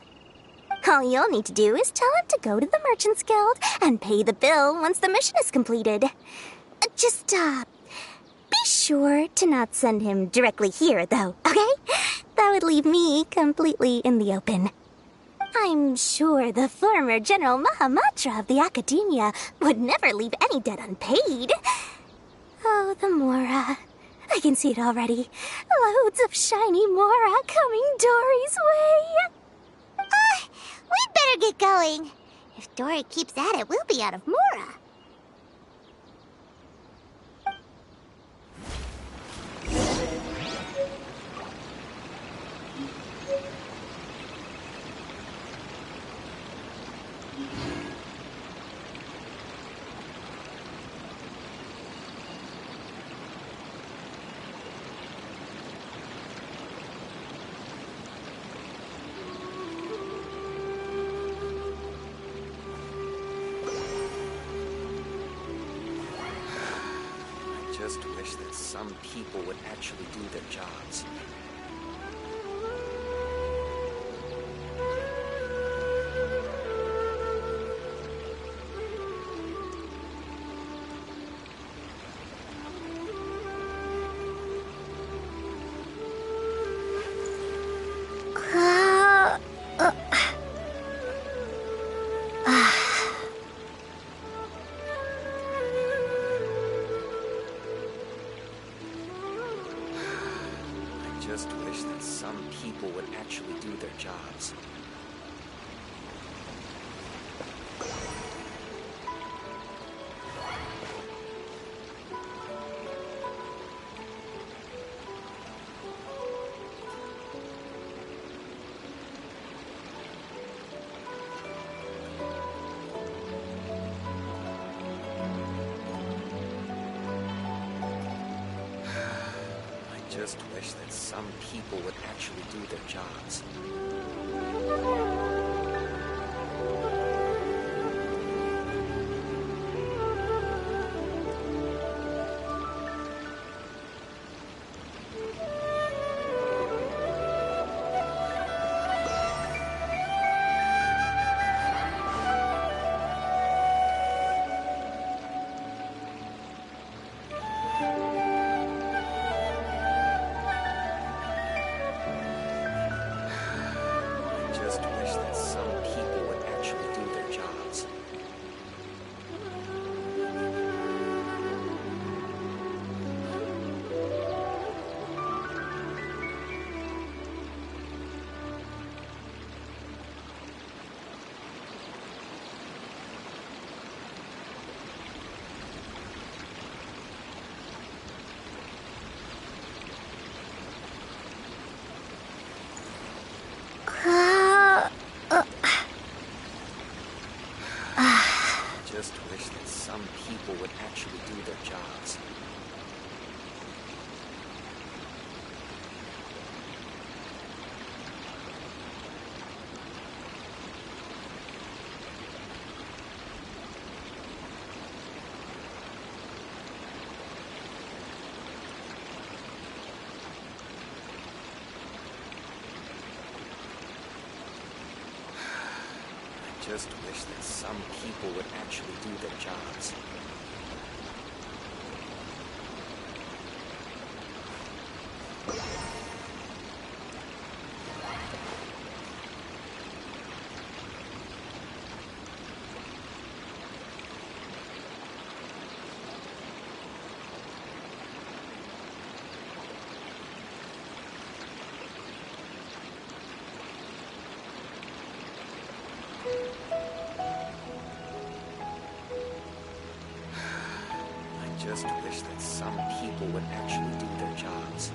Speaker 6: All you'll need to do is tell him to go to the Merchants Guild and pay the bill once the mission is completed. Just, be sure to not send him directly here, though, okay? That would leave me completely in the open. I'm sure the former General Mahamatra of the Academia would never leave any debt unpaid. Oh, the Mora. I can see it already. Loads of shiny Mora coming Dory's way. We'd better get going. If Dory keeps at it, we'll be out of Mora.
Speaker 4: I just wish that some people would actually do their jobs. I just wish that some people would actually do their jobs. I just wish that some people would actually do their jobs. some people would actually do their jobs. I just wish that some people would actually do their jobs. I just wish that some people would actually do their jobs.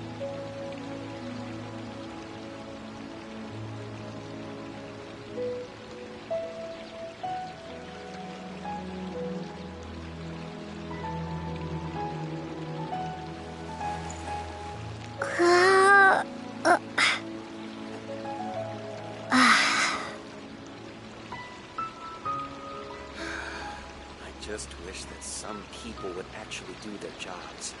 Speaker 4: I just wish that some people would actually do their jobs.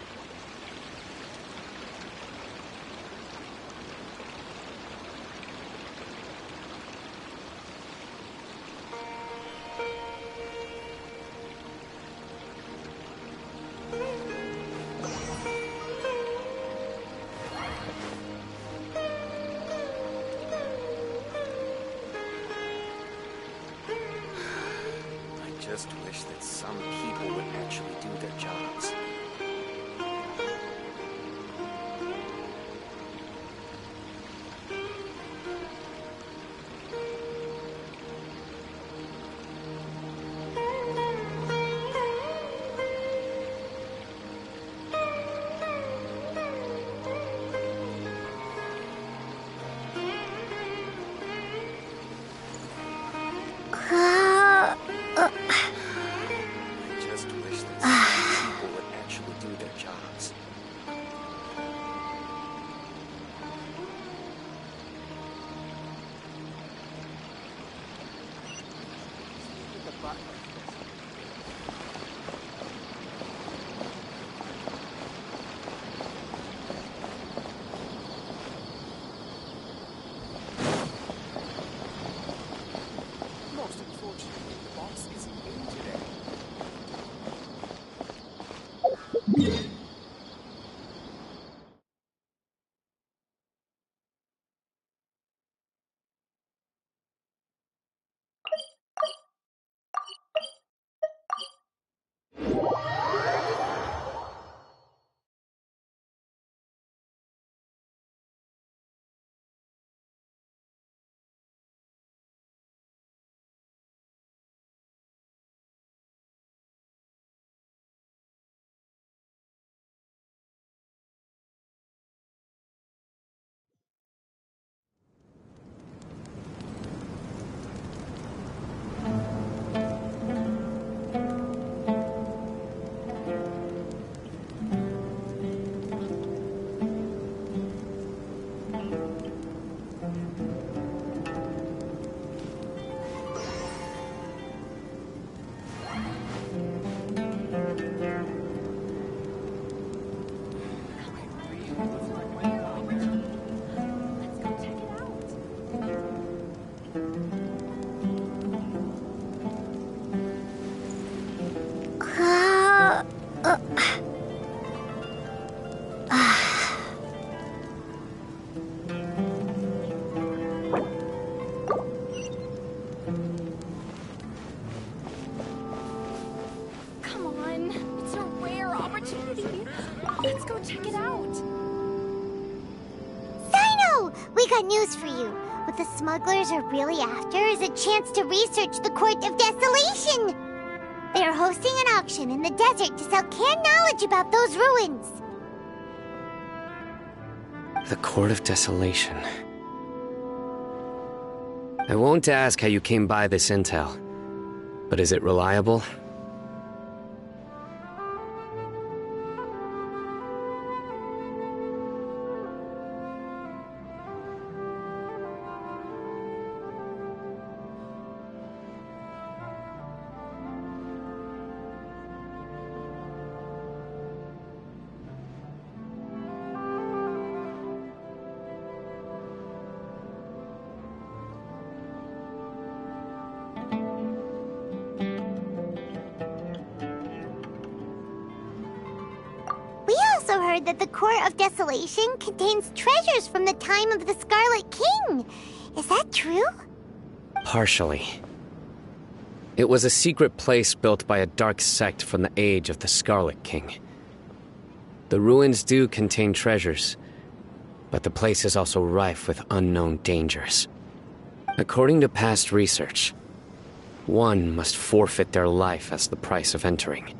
Speaker 4: I just wish that some people would actually do their jobs. I just wish that some people would actually do their jobs.
Speaker 1: Most unfortunately, the boss isn't in today.
Speaker 12: Come on, it's a rare opportunity. Let's go check it out.
Speaker 6: Sino! We got news for you. What the smugglers are really after is a chance to research the Court of Desolation. They are hosting an auction in the desert to sell canned knowledge about those ruins.
Speaker 4: The Court of Desolation. I won't ask how you came by this intel, but is it reliable?
Speaker 6: heard that the Court of Desolation contains treasures from the time of the Scarlet King. Is that true?
Speaker 4: Partially. It was a secret place built by a dark sect from the age of the Scarlet King. The ruins do contain treasures, but the place is also rife with unknown dangers. According to past research, one must forfeit their life as the price of entering.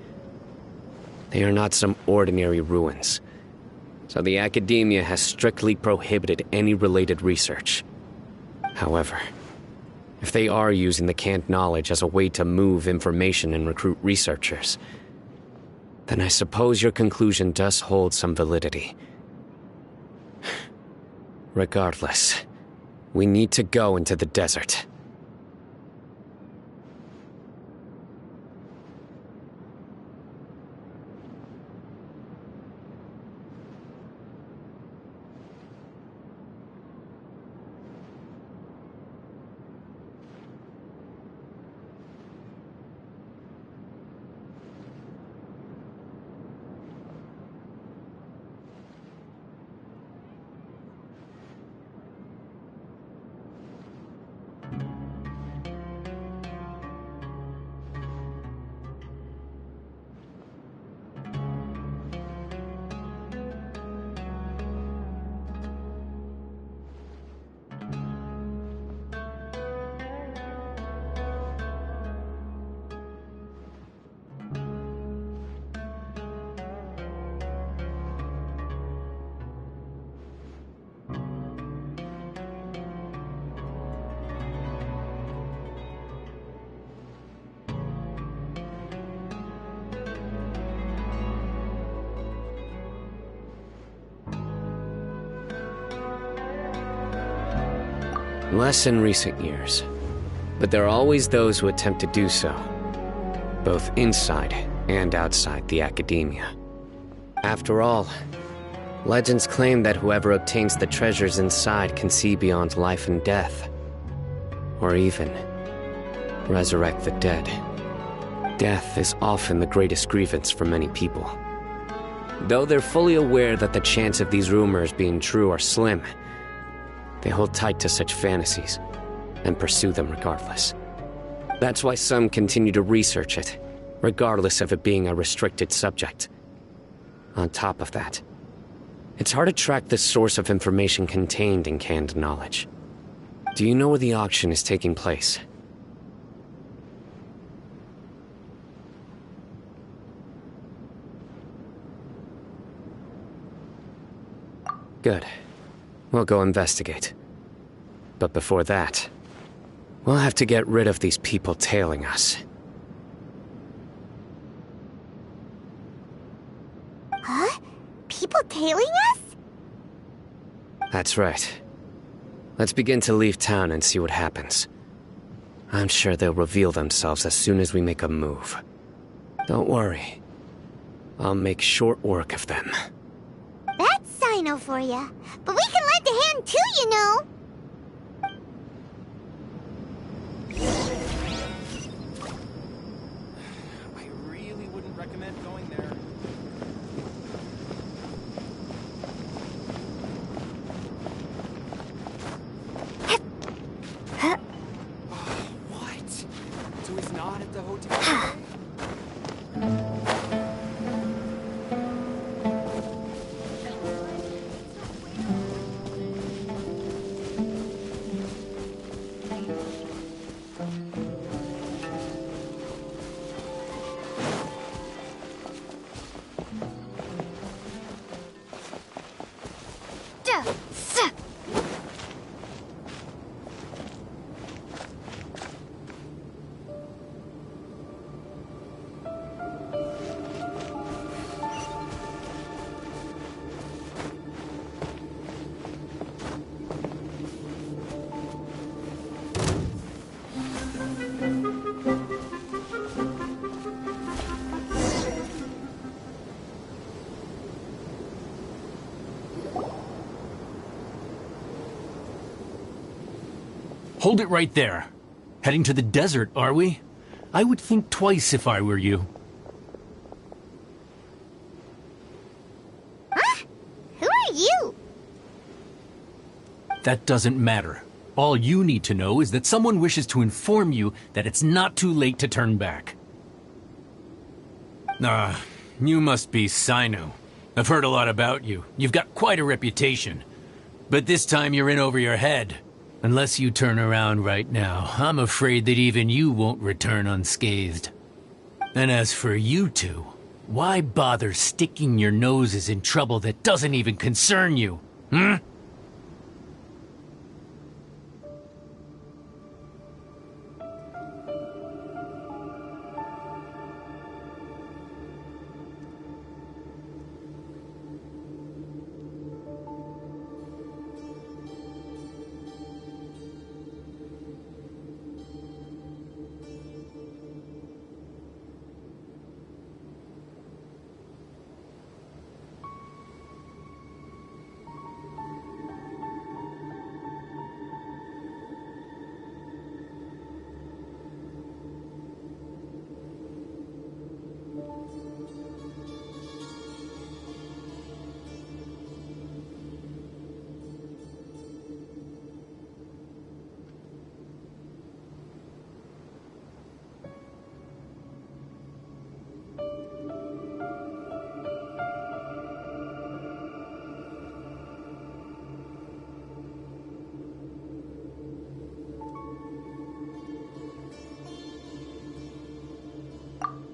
Speaker 4: They are not some ordinary ruins, so the Academia has strictly prohibited any related research. However, if they are using the canned knowledge as a way to move information and recruit researchers, then I suppose your conclusion does hold some validity. Regardless, we need to go into the desert. Less in recent years, but there are always those who attempt to do so, both inside and outside the Academia. After all, legends claim that whoever obtains the treasures inside can see beyond life and death, or even resurrect the dead. Death is often the greatest grievance for many people. Though they're fully aware that the chance of these rumors being true are slim, they hold tight to such fantasies and pursue them regardless. That's why some continue to research it, regardless of it being a restricted subject. On top of that, it's hard to track the source of information contained in canned knowledge. Do you know where the auction is taking place? Good. We'll go investigate. But before that, we'll have to get rid of these people tailing us.
Speaker 6: Huh? People tailing us?
Speaker 4: That's right. Let's begin to leave town and see what happens. I'm sure they'll reveal themselves as soon as we make a move. Don't worry. I'll make short work of them.
Speaker 6: That's Sino for ya. But we can lend a hand too, you know.
Speaker 9: I really wouldn't recommend going there. What? So he's not at the hotel?
Speaker 13: Hold it right there. Heading to the desert, are we? I would think twice if I were you.
Speaker 6: Huh?
Speaker 13: That doesn't matter. All you need to know is that someone wishes to inform you that it's not too late to turn back. You must be Sino. I've heard a lot about you. You've got quite a reputation. But this time you're in over your head. Unless you turn around right now, I'm afraid that even you won't return unscathed. And as for you two, why bother sticking your noses in trouble that doesn't even concern you? Hmm?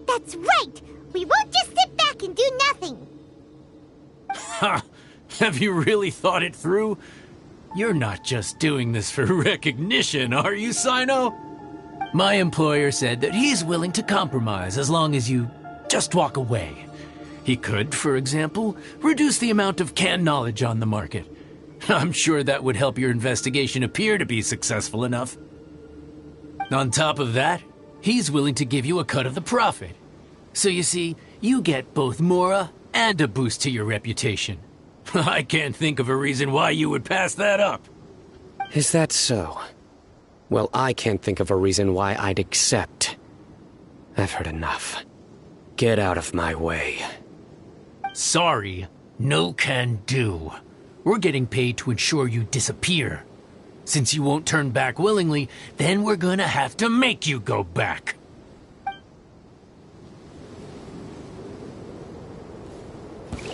Speaker 6: That's right! We won't just sit back and do nothing!
Speaker 13: Ha! Have you really thought it through? You're not just doing this for recognition, are you, Sino? My employer said that he's willing to compromise as long as you just walk away. He could, for example, reduce the amount of canned knowledge on the market. I'm sure that would help your investigation appear to be successful enough. On top of that, he's willing to give you a cut of the profit. So you see, you get both Mora and a boost to your reputation. I can't think of a reason why you would pass that up.
Speaker 4: Is that so? Well, I can't think of a reason why I'd accept. I've heard enough. Get out of my way.
Speaker 13: Sorry, no can do. We're getting paid to ensure you disappear. Since you won't turn back willingly, then we're gonna have to make you go back.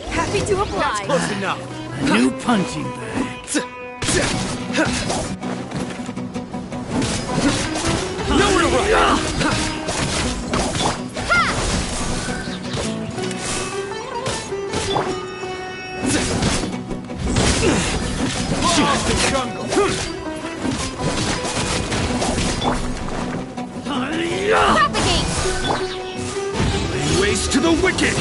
Speaker 12: Happy to oblige.
Speaker 10: Close enough.
Speaker 13: New punching bag.
Speaker 10: Nowhere to run!
Speaker 13: The jungle.
Speaker 12: Propagate!
Speaker 3: Lay waste to the wicked!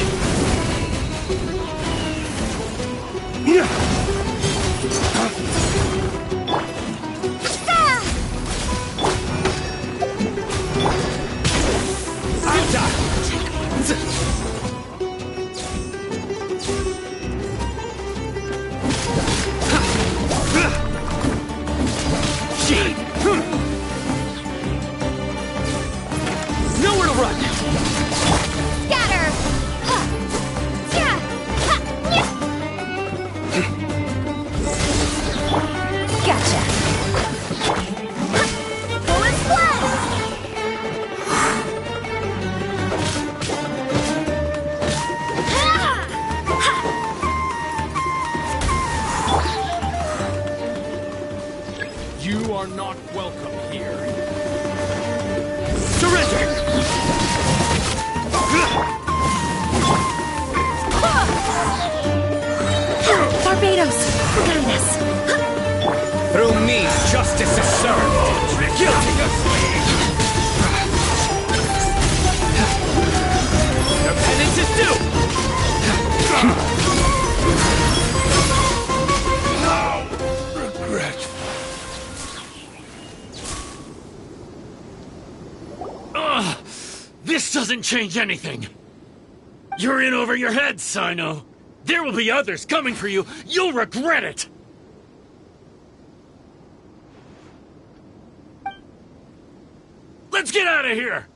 Speaker 10: Nowhere to run!
Speaker 12: Scatter! Gotcha! Full and
Speaker 13: You are not welcome here.
Speaker 10: Surrender!
Speaker 12: Barbados! Guide us!
Speaker 11: Through me, justice is served. Guilty.
Speaker 10: Your penance is due!
Speaker 3: Regret.
Speaker 13: This doesn't change anything. You're in over your head, Sino. There will be others coming for you. You'll regret it. Let's get out of here.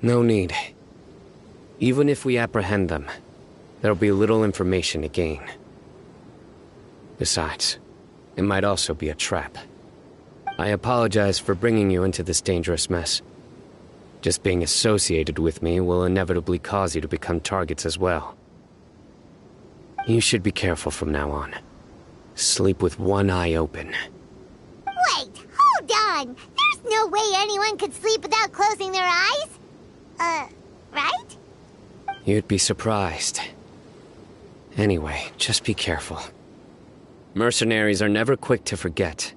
Speaker 4: No need. Even if we apprehend them, there'll be little information to gain. Besides, it might also be a trap. I apologize for bringing you into this dangerous mess. Just being associated with me will inevitably cause you to become targets as well. You should be careful from now on. Sleep with one eye open.
Speaker 6: Wait, hold on! There's no way anyone could sleep without closing their eyes? Right?
Speaker 4: You'd be surprised. Anyway, just be careful. Mercenaries are never quick to forget.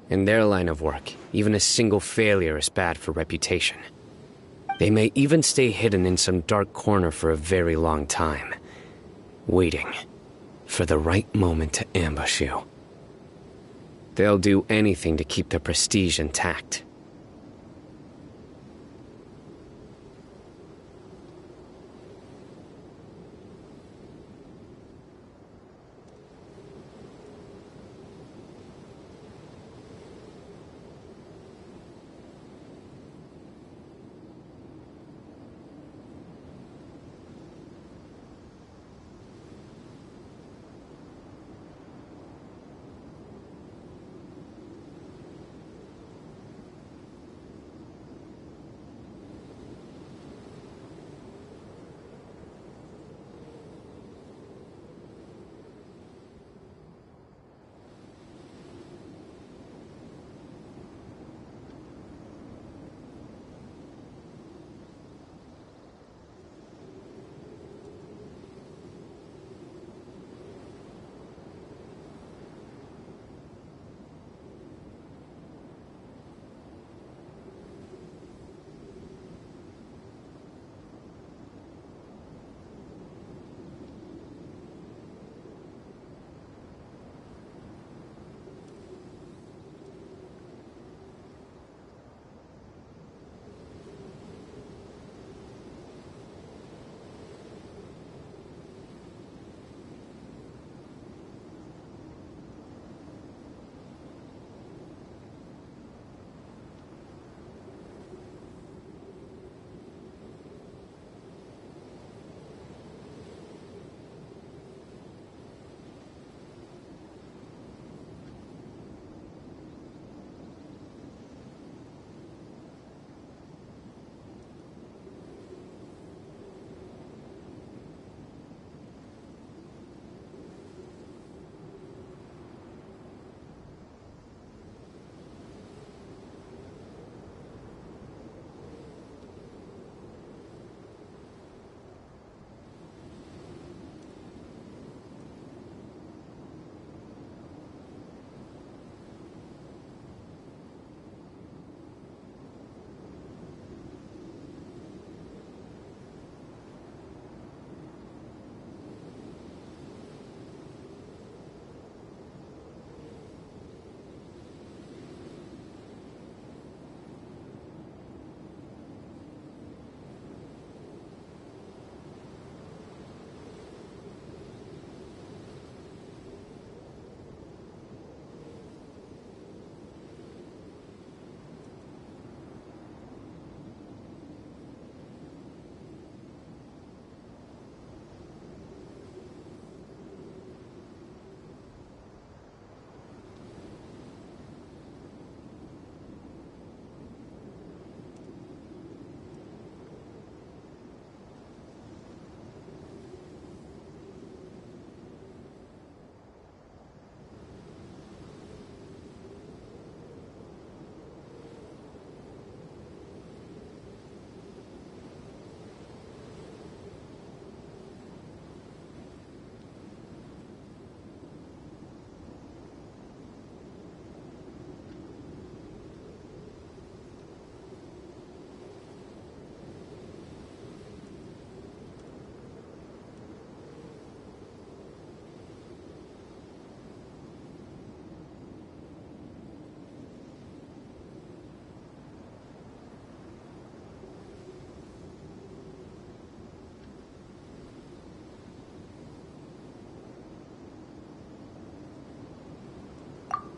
Speaker 4: In their line of work, even a single failure is bad for reputation. They may even stay hidden in some dark corner for a very long time, waiting for the right moment to ambush you. They'll do anything to keep their prestige intact.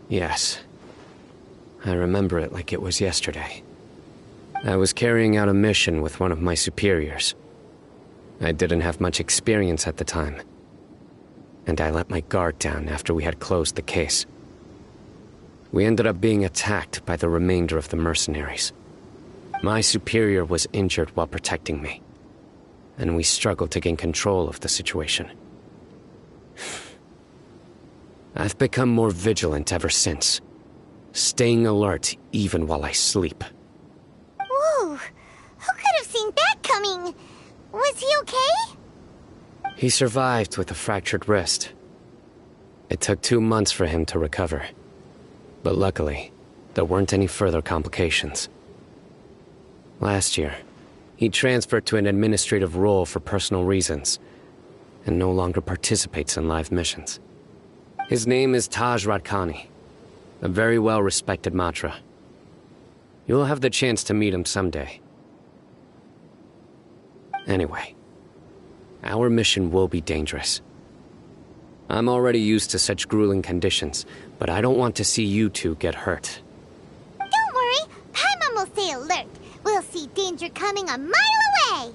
Speaker 4: Yes. I remember it like it was yesterday. I was carrying out a mission with one of my superiors. I didn't have much experience at the time, and I let my guard down after we had closed the case. We ended up being attacked by the remainder of the mercenaries. My superior was injured while protecting me, and we struggled to gain control of the situation. I've become more vigilant ever since, staying alert even while I sleep.
Speaker 6: Whoa! Who could have seen that coming? Was he okay?
Speaker 4: He survived with a fractured wrist. It took 2 months for him to recover. But luckily, there weren't any further complications. Last year, he transferred to an administrative role for personal reasons, and no longer participates in live missions. His name is Taj Radkani, a very well-respected Matra. You'll have the chance to meet him someday. Anyway, our mission will be dangerous. I'm already used to such grueling conditions, but I don't want to see you two get hurt.
Speaker 6: Don't worry, Paimon will stay alert. We'll see danger coming a mile away.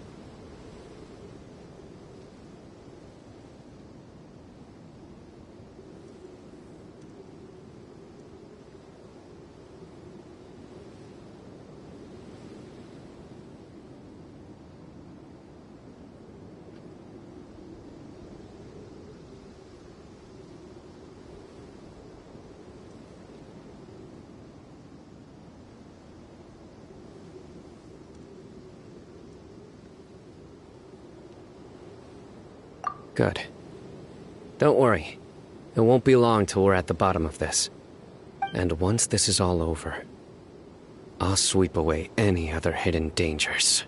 Speaker 4: Good. Don't worry. It won't be long till we're at the bottom of this. And once this is all over, I'll sweep away any other hidden dangers.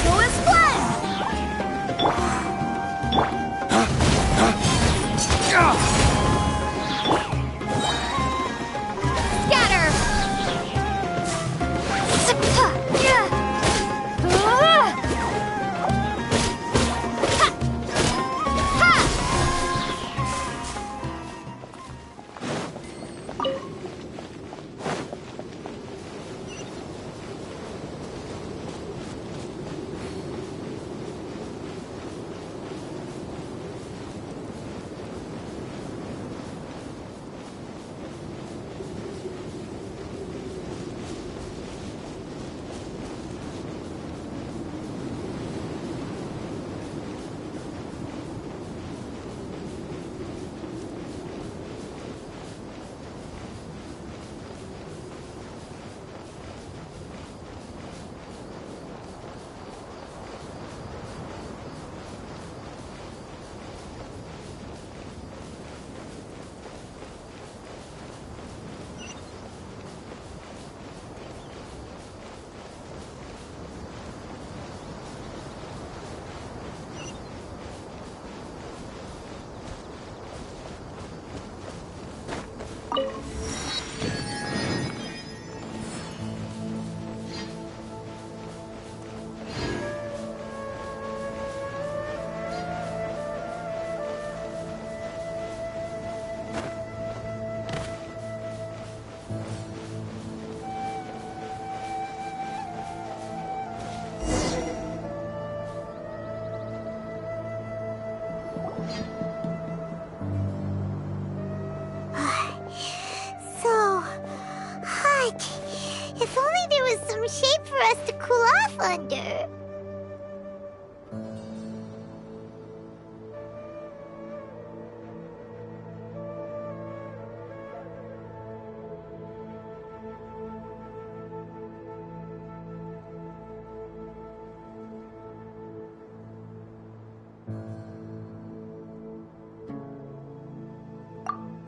Speaker 12: Go as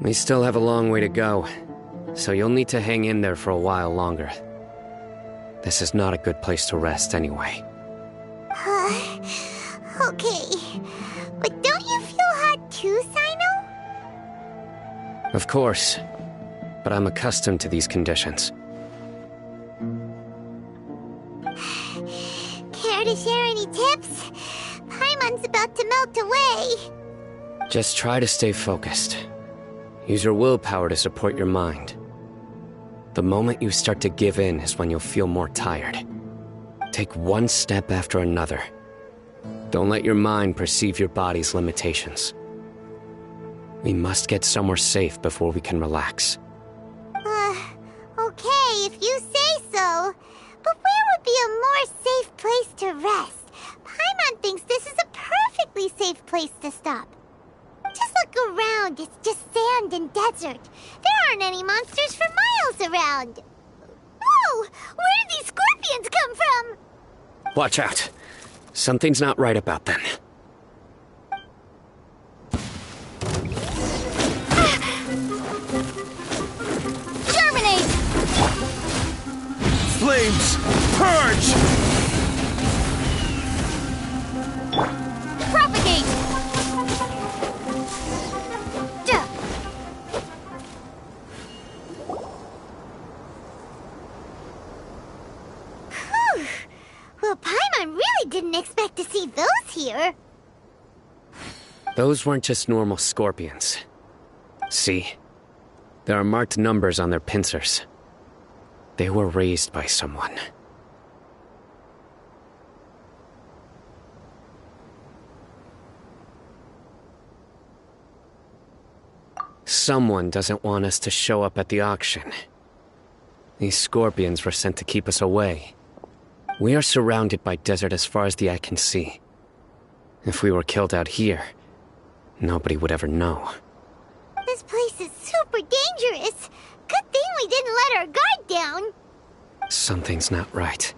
Speaker 4: We still have a long way to go, so you'll need to hang in there for a while longer. This is not a good place to rest anyway.
Speaker 6: Okay. But don't you feel hot too, Sino?
Speaker 4: Of course, but I'm accustomed to these conditions.
Speaker 6: Care to share any tips? Paimon's about to melt away.
Speaker 4: Just try to stay focused. Use your willpower to support your mind. The moment you start to give in is when you'll feel more tired. Take one step after another. Don't let your mind perceive your body's limitations. We must get somewhere safe before we can relax.
Speaker 6: Okay, if you say so. But where would be a more safe place to rest? Paimon thinks this is a perfectly safe place to stop. Just look around, it's just sand and desert. There aren't any monsters for miles around. Whoa! Where did these scorpions come from?
Speaker 4: Watch out. Something's not right about them.
Speaker 12: Germinate!
Speaker 3: Flames! Purge!
Speaker 12: Propagate! Duh.
Speaker 6: Whew. Well, Paimon really didn't expect to see those here.
Speaker 4: Those weren't just normal scorpions. See? There are marked numbers on their pincers. They were raised by someone. Someone doesn't want us to show up at the auction. These scorpions were sent to keep us away. We are surrounded by desert as far as the eye can see. If we were killed out here, nobody would ever know.
Speaker 6: This place is super dangerous. Good thing we didn't let our guard down.
Speaker 4: Something's not right.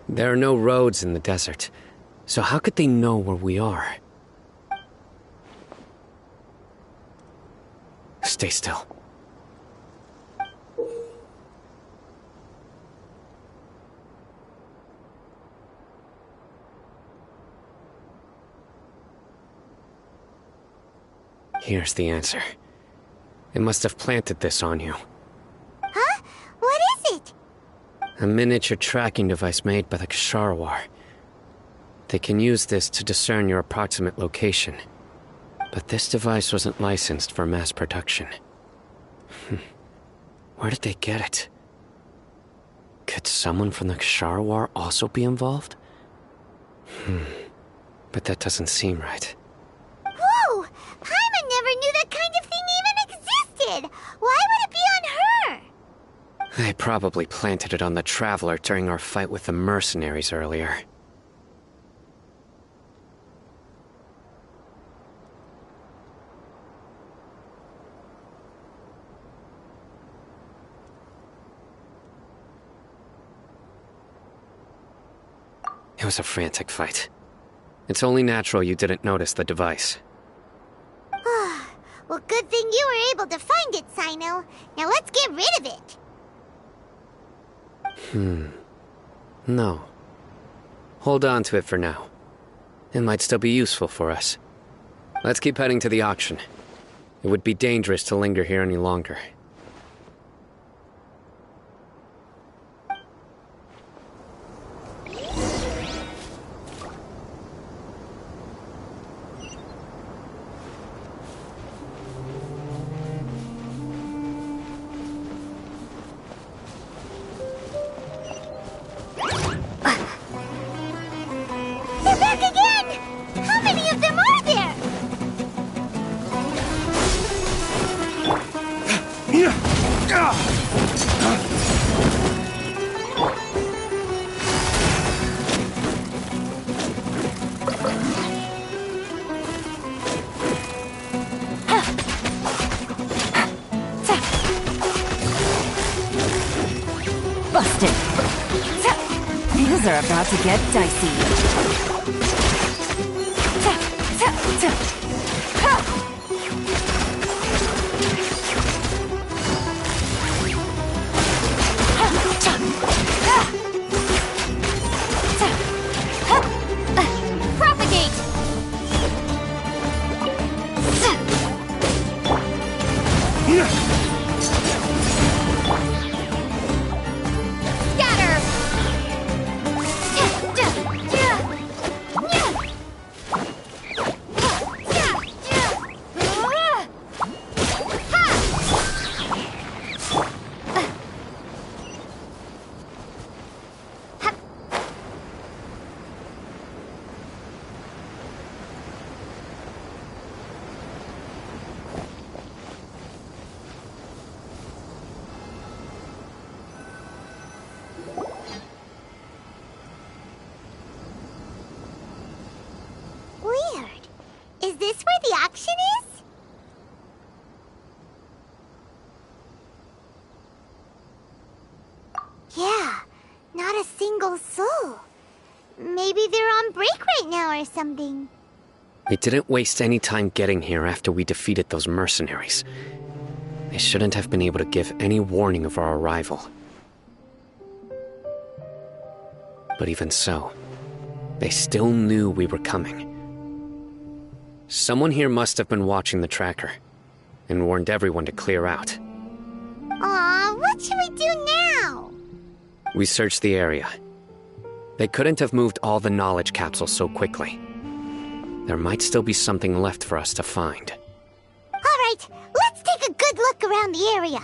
Speaker 4: There are no roads in the desert, so how could they know where we are? Stay still. Here's the answer. It must have planted this on you.
Speaker 6: Huh? What is it?
Speaker 4: A miniature tracking device made by the Ksharawar. They can use this to discern your approximate location. But this device wasn't licensed for mass production. Where did they get it? Could someone from the Ksharawar also be involved? But that doesn't seem right.
Speaker 6: Whoa! Paimon never knew that kind of thing even existed! Why would it be on her?
Speaker 4: They probably planted it on the Traveler during our fight with the mercenaries earlier. It was a frantic fight. It's only natural you didn't notice the device.
Speaker 6: Well, good thing you were able to find it, Sino. Now let's get rid of it.
Speaker 4: No. Hold on to it for now. It might still be useful for us. Let's keep heading to the auction. It would be dangerous to linger here any longer.
Speaker 6: They're back again! How many of them are there?
Speaker 14: Busted. Things are about to get dicey.
Speaker 6: this where the action is? Yeah, not a single soul. Maybe they're on break right now or something.
Speaker 4: We didn't waste any time getting here after we defeated those mercenaries. They shouldn't have been able to give any warning of our arrival. But even so, they still knew we were coming. Someone here must have been watching the tracker and warned everyone to clear out.
Speaker 6: Aw, what should we do now?
Speaker 4: We searched the area. They couldn't have moved all the knowledge capsules so quickly. There might still be something left for us to find.
Speaker 6: All right, let's take a good look around the area.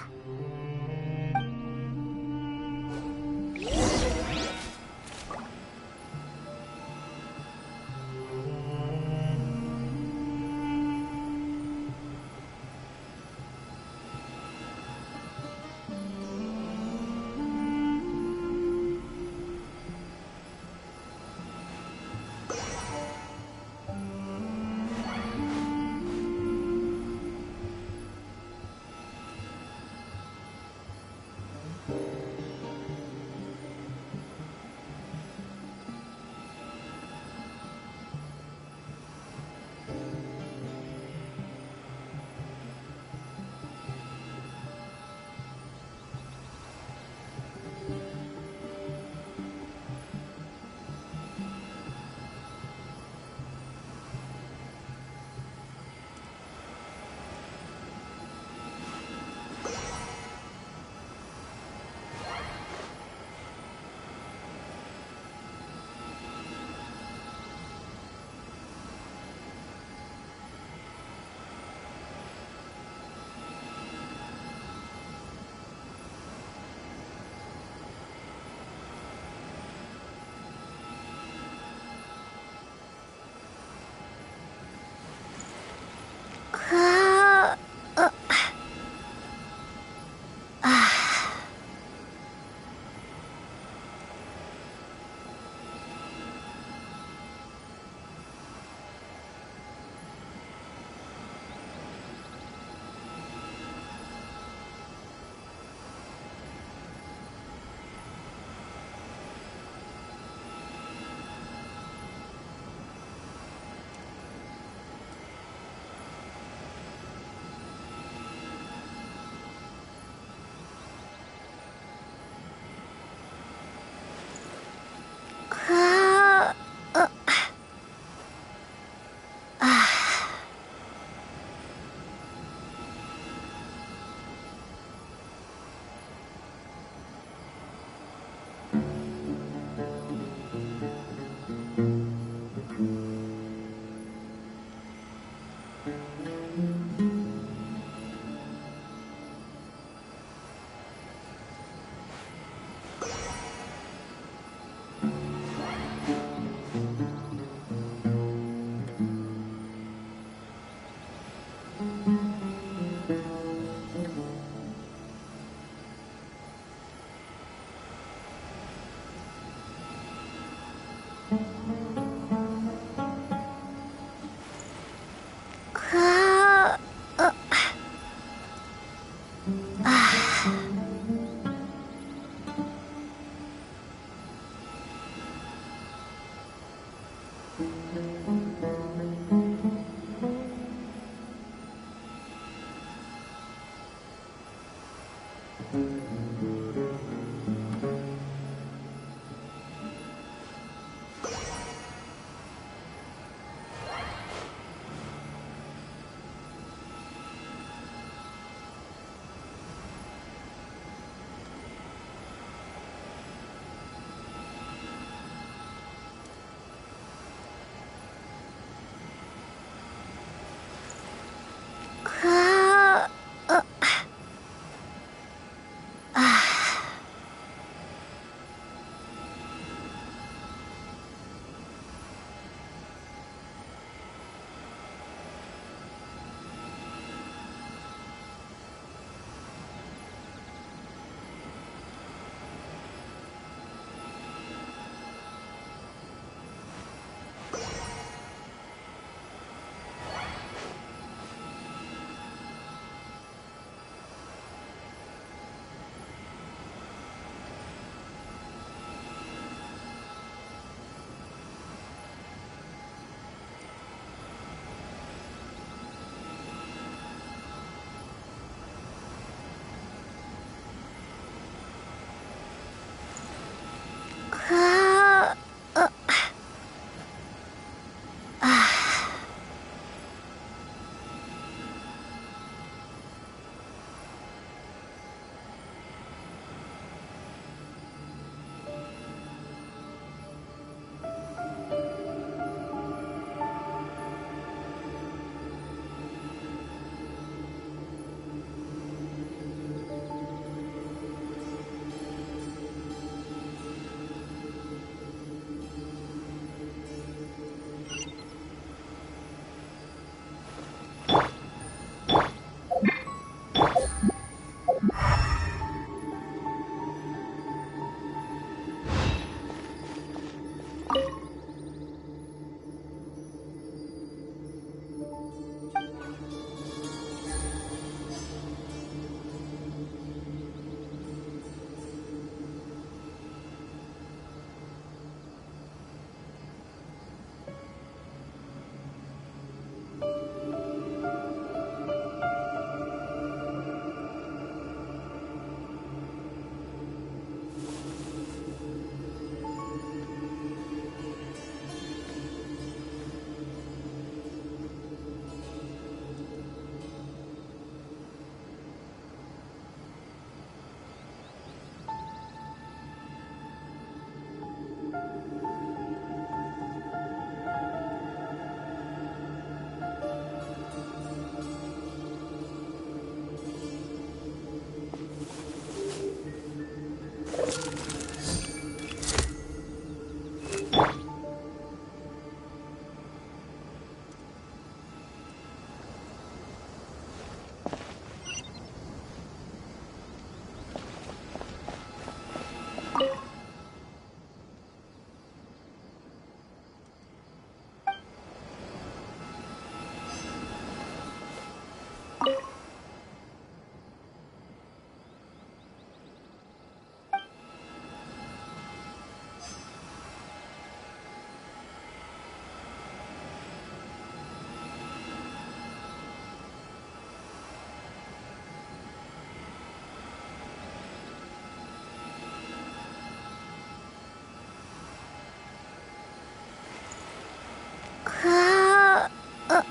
Speaker 6: Uh, uh,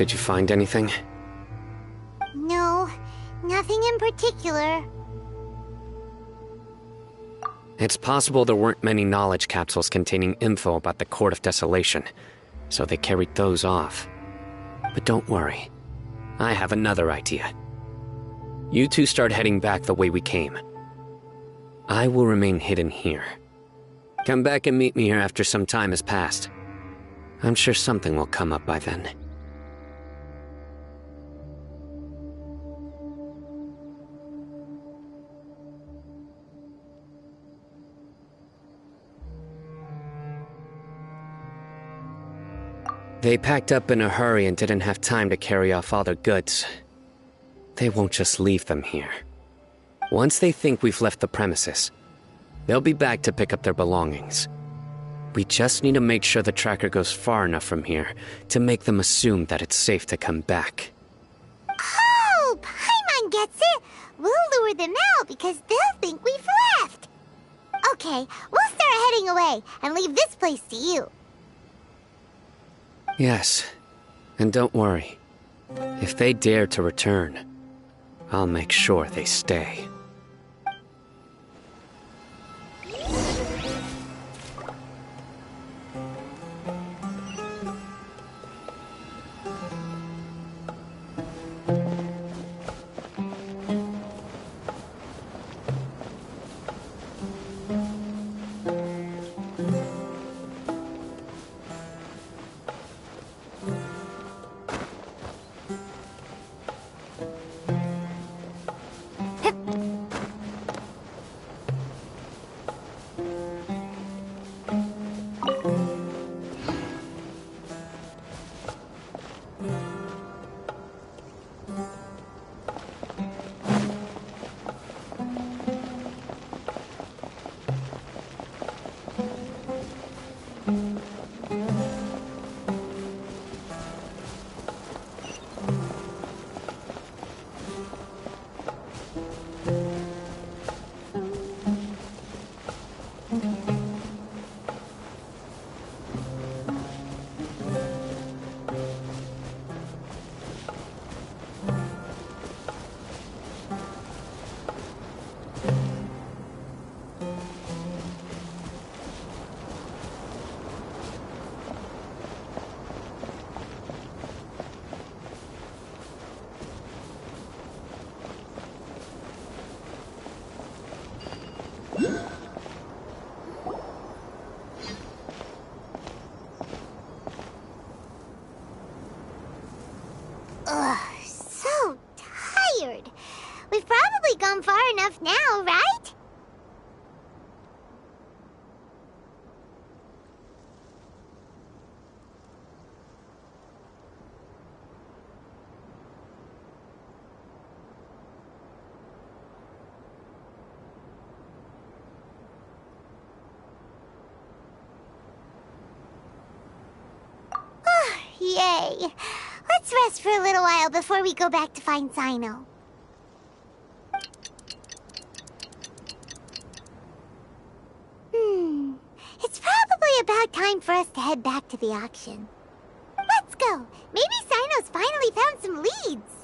Speaker 4: Did you find anything?
Speaker 6: no, nothing in particular.
Speaker 4: It's possible there weren't many knowledge capsules containing info about the Court of Desolation, so they carried those off. But don't worry. I have another idea. You two start heading back the way we came. I will remain hidden here. Come back and meet me here after some time has passed. I'm sure something will come up by then. They packed up in a hurry and didn't have time to carry off all their goods. They won't just leave them here. Once they think we've left the premises, they'll be back to pick up their belongings. We just need to make sure the tracker goes far enough from here to make them assume that it's safe to come back.
Speaker 6: Oh, Paimon gets it! We'll lure them out because they'll think we've left! Okay, we'll start heading away and leave this place to you.
Speaker 4: Yes, and don't worry. If they dare to return, I'll make sure they stay.
Speaker 6: Ugh, so tired. We've probably gone far enough now, right? Yay. Let's rest for a little while before we go back to find Sino. It's probably about time for us to head back to the auction. Let's go. Maybe Sino's finally found some leads.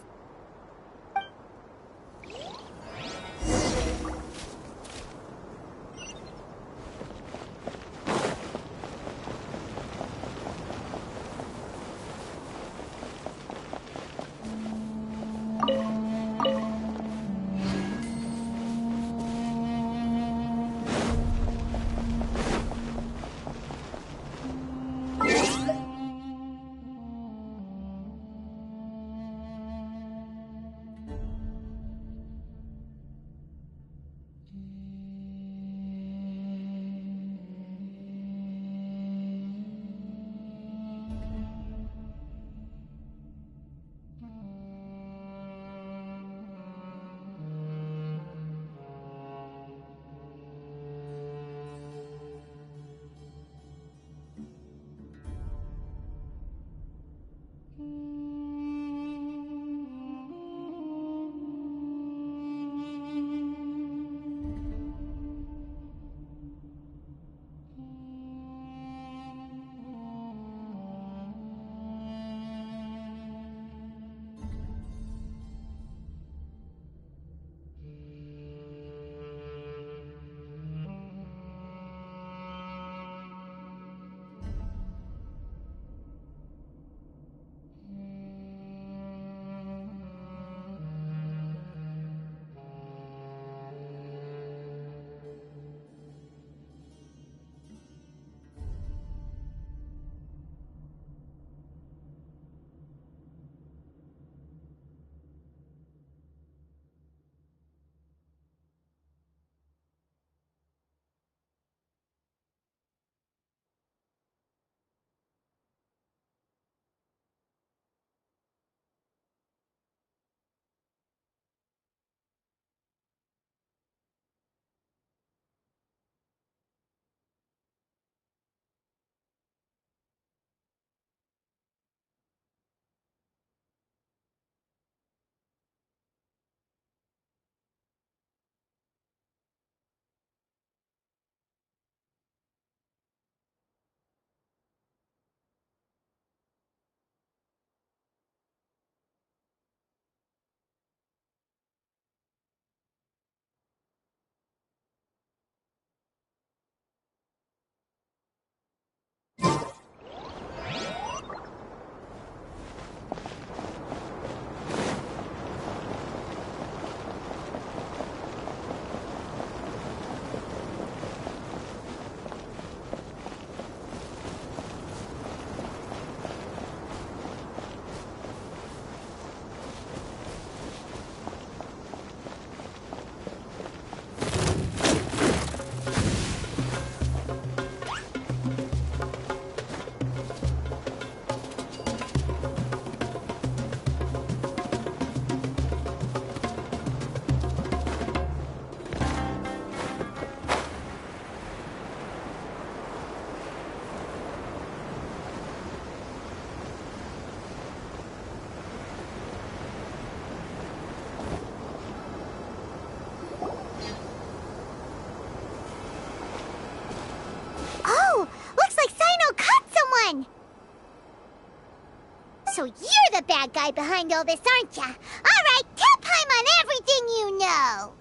Speaker 6: bad guy behind all this, aren't ya? Alright, tell Paimon everything you know!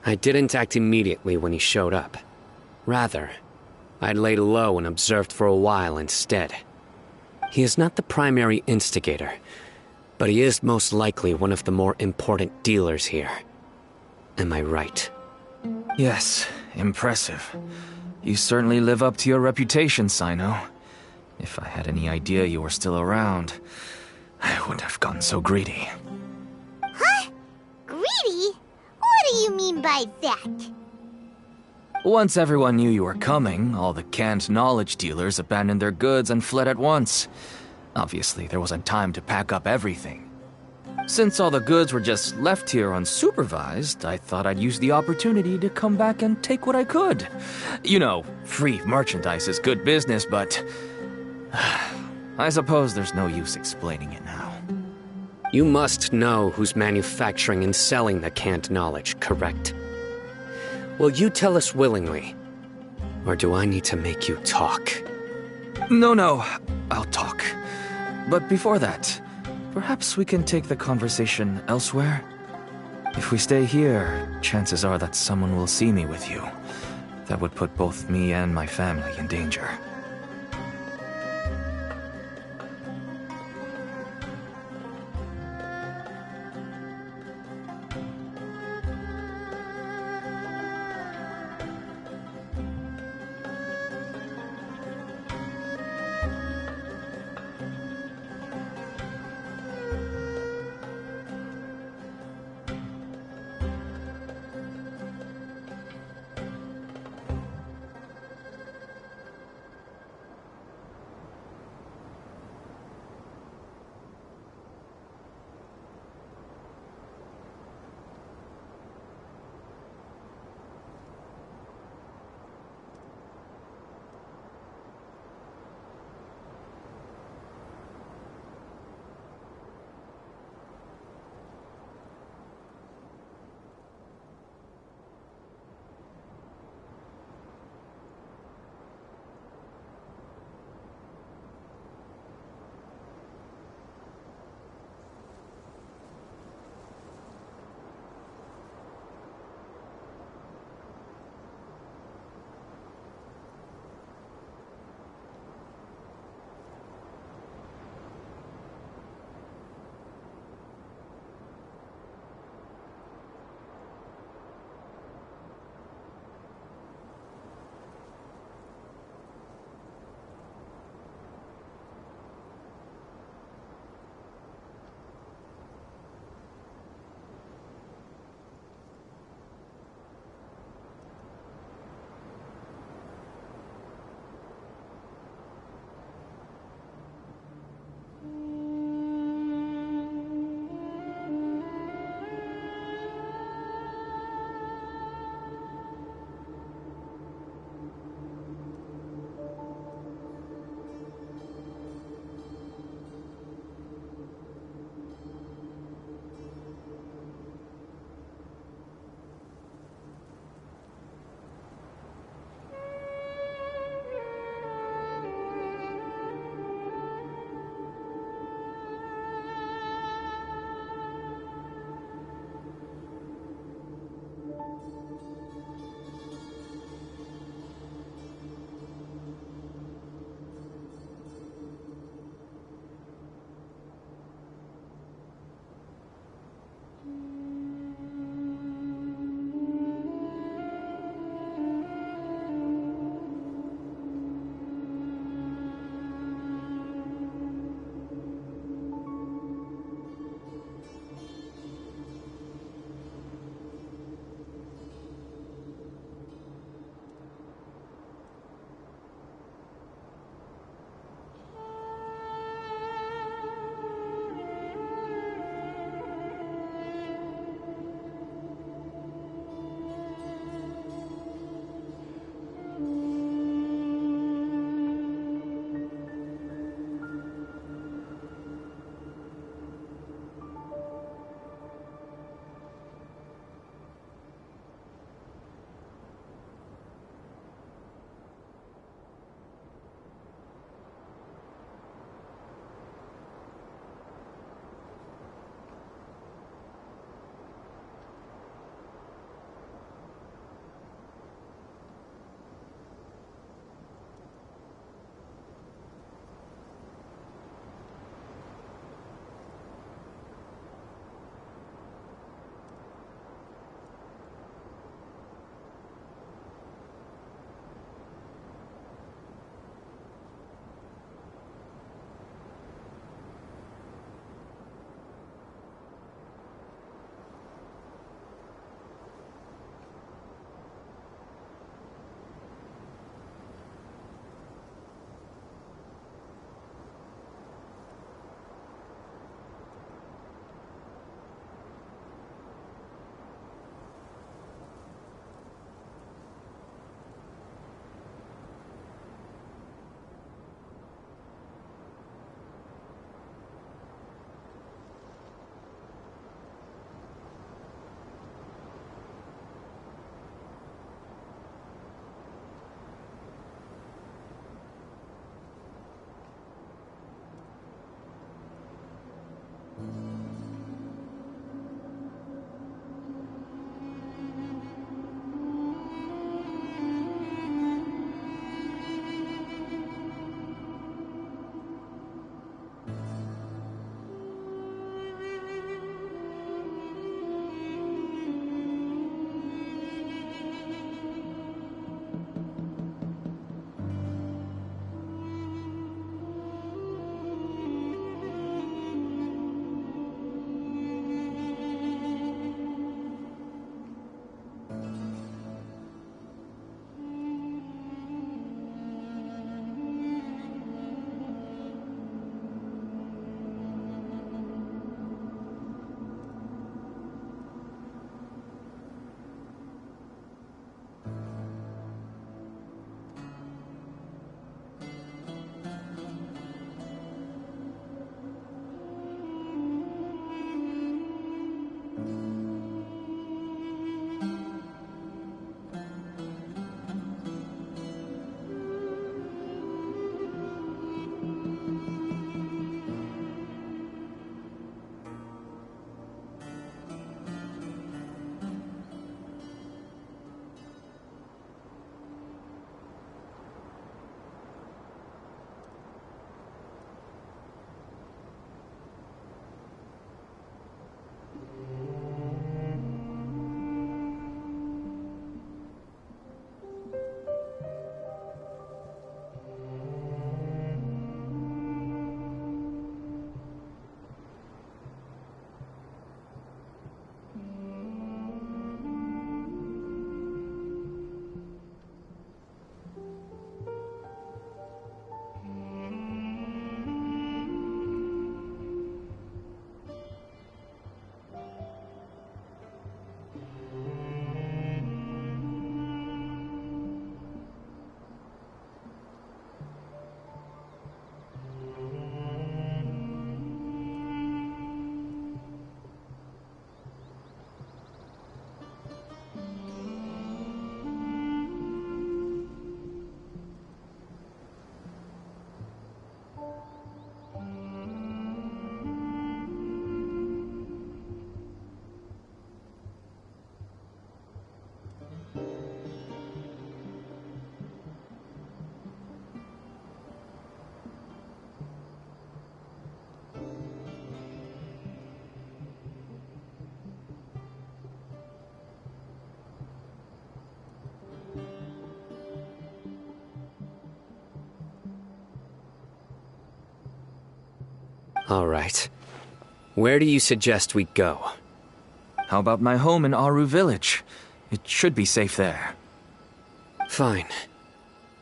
Speaker 4: I didn't act immediately when he showed up. Rather, I laid low and observed for a while instead. He is not the primary instigator, but he is most likely one of the more important dealers here. Am I right?
Speaker 15: Yes, impressive. You certainly live up to your reputation, Sino. If I had any idea you were still around, I wouldn't have gotten so greedy.
Speaker 6: Huh? Greedy? What do you mean by that?
Speaker 15: Once everyone knew you were coming, all the canned knowledge dealers abandoned their goods and fled at once. Obviously, there wasn't time to pack up everything. Since all the goods were just left here unsupervised, I thought I'd use the opportunity to come back and take what I could. You know, free merchandise is good business, but I suppose there's no use explaining it now.
Speaker 4: You must know who's manufacturing and selling the canned knowledge, correct? Will you tell us willingly? Or do I need to make you talk?
Speaker 15: No, I'll talk. But before that, perhaps we can take the conversation elsewhere? If we stay here, chances are that someone will see me with you. That would put both me and my family in danger.
Speaker 4: All right. Where do you suggest we go?
Speaker 15: How about my home in Aru Village? It should be safe there.
Speaker 4: Fine.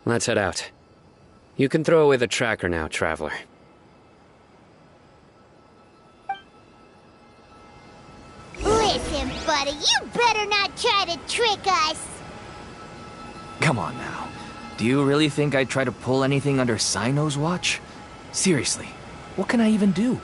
Speaker 4: Let's head out. You can throw away the tracker now, Traveler.
Speaker 6: Listen, buddy, you better not try to trick us.
Speaker 15: Come on now. Do you really think I'd try to pull anything under Sino's watch? Seriously, what can I even do?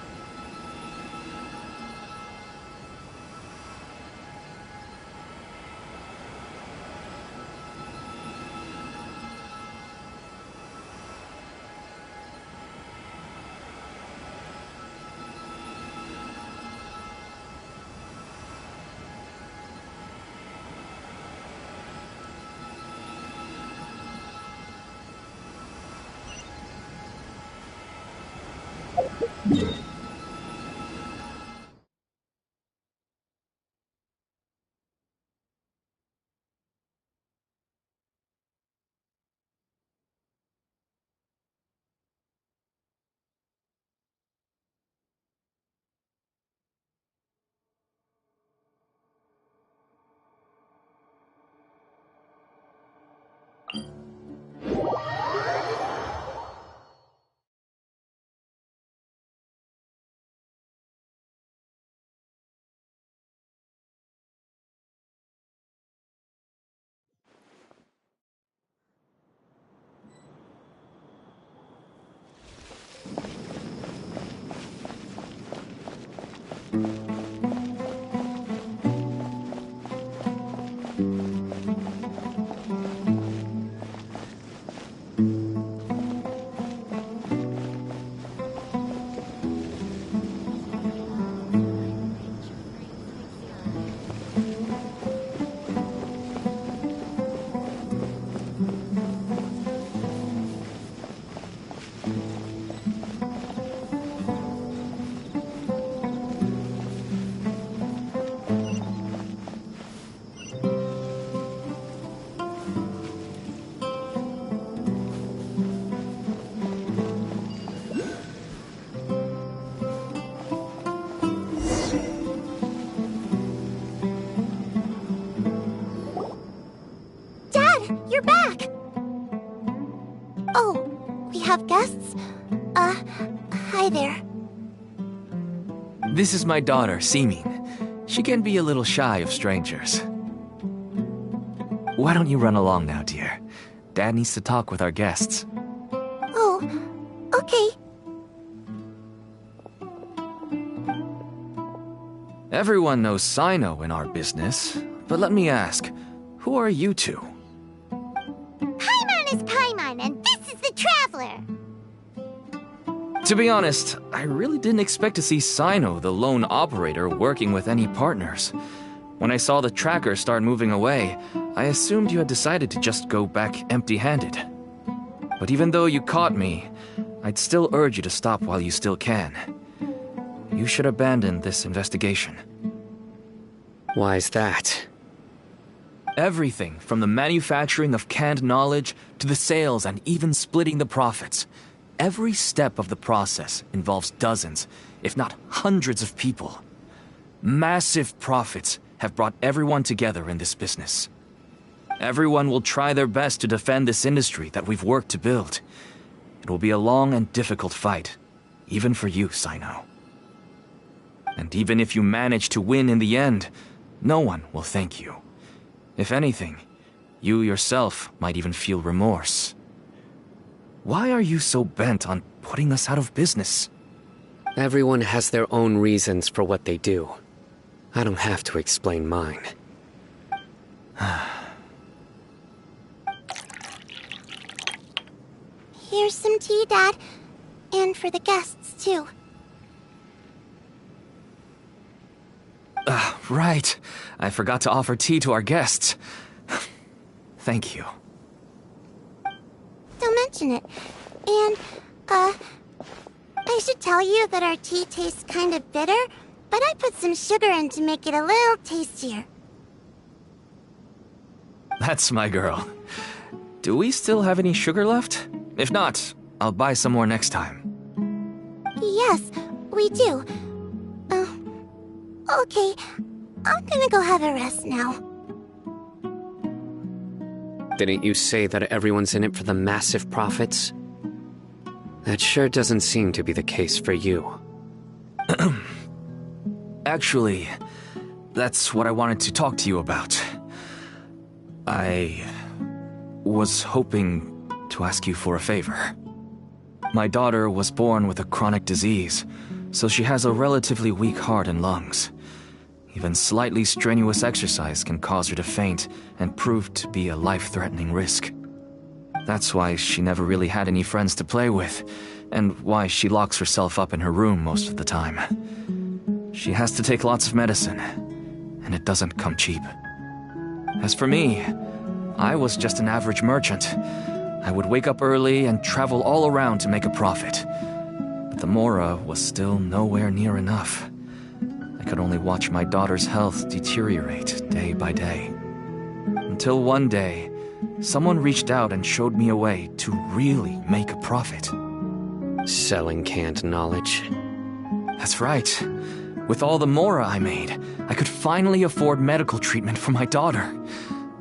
Speaker 6: You're back! Oh, we have guests? Hi there.
Speaker 15: This is my daughter, Seeming. She can be a little shy of strangers. Why don't you run along now, dear? Dad needs to talk with our guests.
Speaker 6: Oh, okay.
Speaker 15: Everyone knows Sino in our business, but let me ask, who are you two?
Speaker 6: Paimon is Paimon, and this is the Traveler!
Speaker 15: To be honest, I really didn't expect to see Sino, the lone operator, working with any partners. When I saw the tracker start moving away, I assumed you had decided to just go back empty-handed. But even though you caught me, I'd still urge you to stop while you still can. You should abandon this investigation.
Speaker 4: Why's that?
Speaker 15: Everything from the manufacturing of canned knowledge to the sales and even splitting the profits. Every step of the process involves dozens, if not hundreds of people. Massive profits have brought everyone together in this business. Everyone will try their best to defend this industry that we've worked to build. It will be a long and difficult fight, even for you, Sino. And even if you manage to win in the end, no one will thank you. If anything, you yourself might even feel remorse. Why are you so bent on putting us out of business?
Speaker 4: Everyone has their own reasons for what they do. I don't have to explain mine.
Speaker 6: Here's some tea, Dad. And for the guests, too.
Speaker 15: Right. I forgot to offer tea to our guests. Thank you.
Speaker 6: Don't mention it. And, I should tell you that our tea tastes kind of bitter, but I put some sugar in to make it a little tastier.
Speaker 15: That's my girl. Do we still have any sugar left? If not, I'll buy some more next time.
Speaker 6: Yes, We do. Okay. I'm gonna go have a rest now.
Speaker 4: Didn't you say that everyone's in it for the massive profits? That sure doesn't seem to be the case for you.
Speaker 15: Actually, that's what I wanted to talk to you about. I was hoping to ask you for a favor. My daughter was born with a chronic disease, so she has a relatively weak heart and lungs. Even slightly strenuous exercise can cause her to faint and prove to be a life-threatening risk. That's why she never really had any friends to play with, and why she locks herself up in her room most of the time. She has to take lots of medicine, and it doesn't come cheap. As for me, I was just an average merchant. I would wake up early and travel all around to make a profit. But the Mora was still nowhere near enough. I could only watch my daughter's health deteriorate day by day. Until one day, someone reached out and showed me a way to really make a profit.
Speaker 4: Selling canned knowledge?
Speaker 15: That's right. With all the Mora I made, I could finally afford medical treatment for my daughter.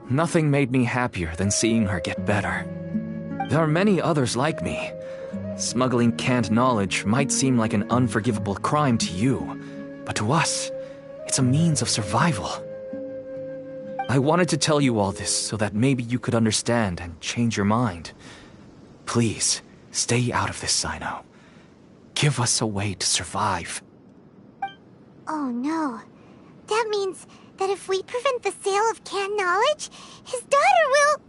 Speaker 15: Nothing made me happier than seeing her get better. There are many others like me. Smuggling canned knowledge might seem like an unforgivable crime to you, but to us, it's a means of survival. I wanted to tell you all this so that maybe you could understand and change your mind. Please, stay out of this, Sino. Give us a way to survive.
Speaker 6: Oh no. That means that if we prevent the sale of canned knowledge, his daughter will...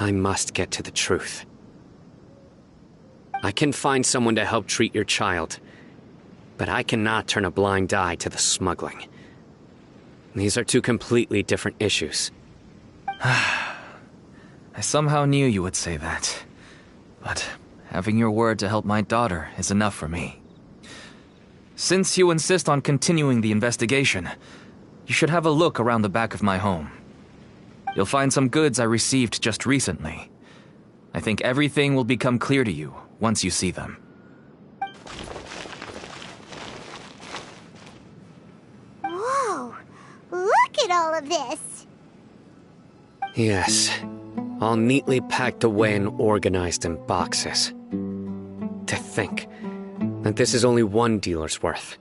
Speaker 4: I must get to the truth. I can find someone to help treat your child, but I cannot turn a blind eye to the smuggling. These are two completely different issues.
Speaker 15: I somehow knew you would say that. But having your word to help my daughter is enough for me. Since you insist on continuing the investigation, you should have a look around the back of my home. You'll find some goods I received just recently. I think everything will become clear to you once you see them.
Speaker 6: Whoa! Look at all of this!
Speaker 4: Yes, all neatly packed away and organized in boxes. To think that this is only one dealer's worth.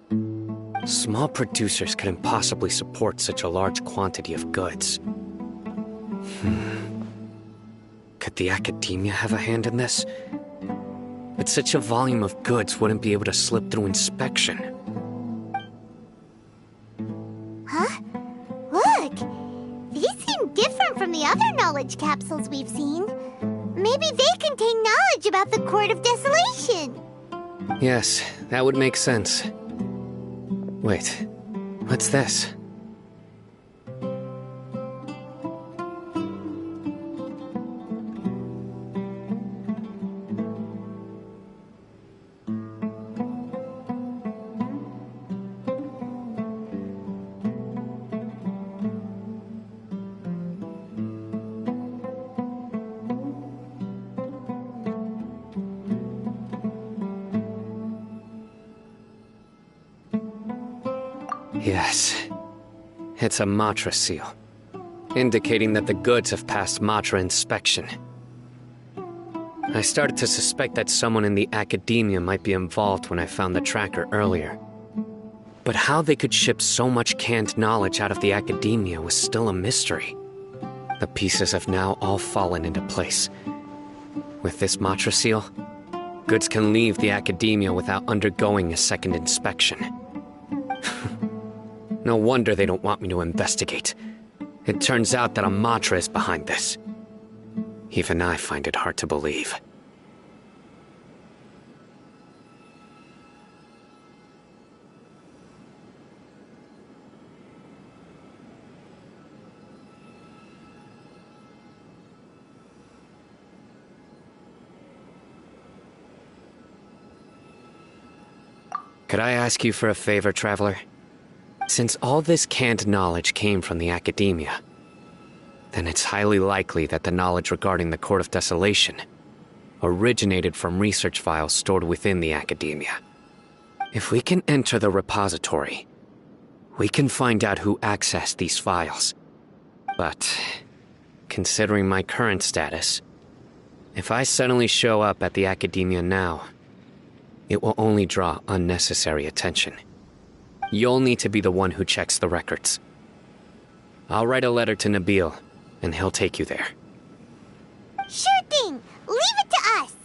Speaker 4: Small producers couldn't possibly support such a large quantity of goods. Could the Academia have a hand in this? But such a volume of goods wouldn't be able to slip through inspection.
Speaker 6: Huh? Look! These seem different from the other knowledge capsules we've seen. Maybe they contain knowledge about the Court of Desolation.
Speaker 4: Yes, that would make sense. Wait, what's this? Yes. It's a Matra seal, indicating that the goods have passed Matra inspection. I started to suspect that someone in the Academia might be involved when I found the tracker earlier. But how they could ship so much canned knowledge out of the Academia was still a mystery. The pieces have now all fallen into place. With this Matra seal, goods can leave the Academia without undergoing a second inspection. No wonder they don't want me to investigate. It turns out that a Matra is behind this. Even I find it hard to believe. Could I ask you for a favor, Traveler? Since all this canned knowledge came from the Academia, then it's highly likely that the knowledge regarding the Court of Desolation originated from research files stored within the Academia. If we can enter the repository, we can find out who accessed these files. But, considering my current status, if I suddenly show up at the Academia now, it will only draw unnecessary attention. You'll need to be the one who checks the records. I'll write a letter to Nabil, and he'll take you there.
Speaker 6: Sure thing! Leave it to us!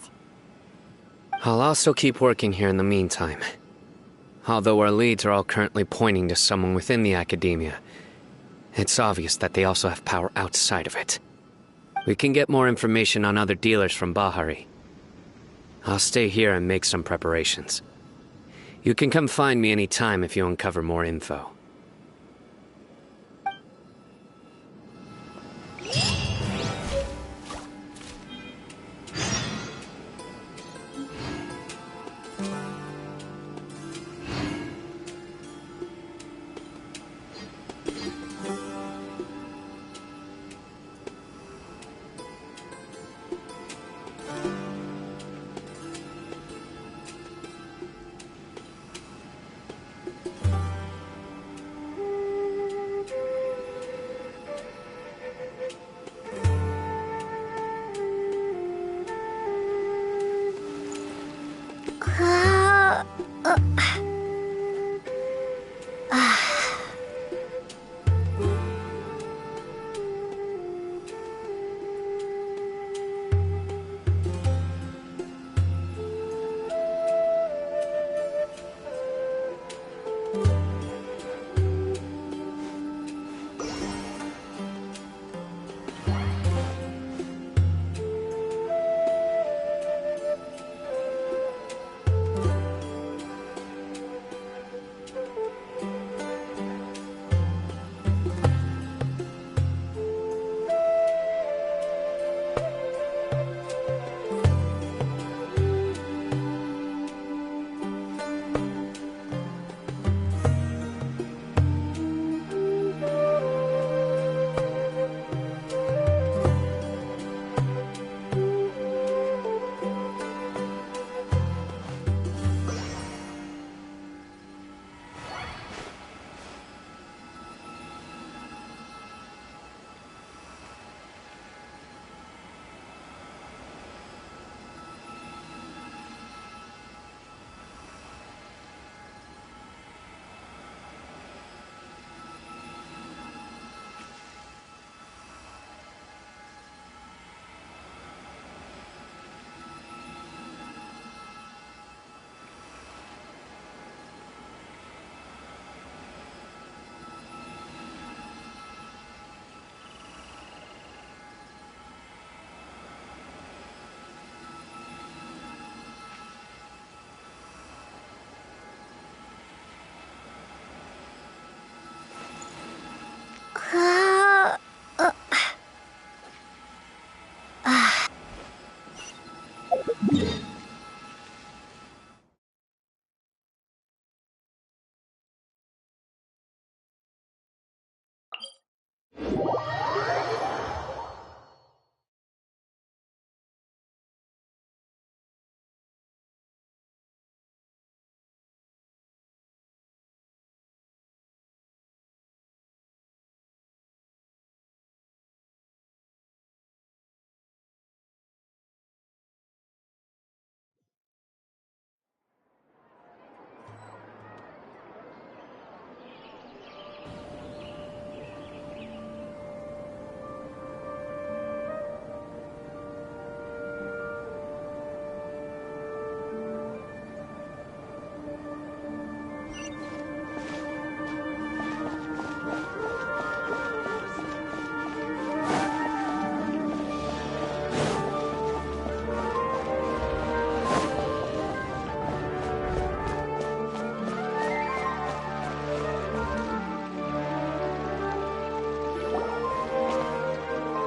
Speaker 4: I'll also keep working here in the meantime. Although our leads are all currently pointing to someone within the Academia, it's obvious that they also have power outside of it. We can get more information on other dealers from Bahari. I'll stay here and make some preparations. You can come find me anytime if you uncover more info.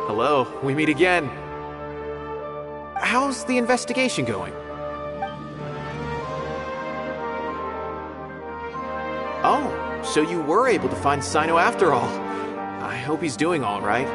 Speaker 9: Hello, we meet again. How's the investigation going? So you were able to find Sino after all. I hope he's doing all right.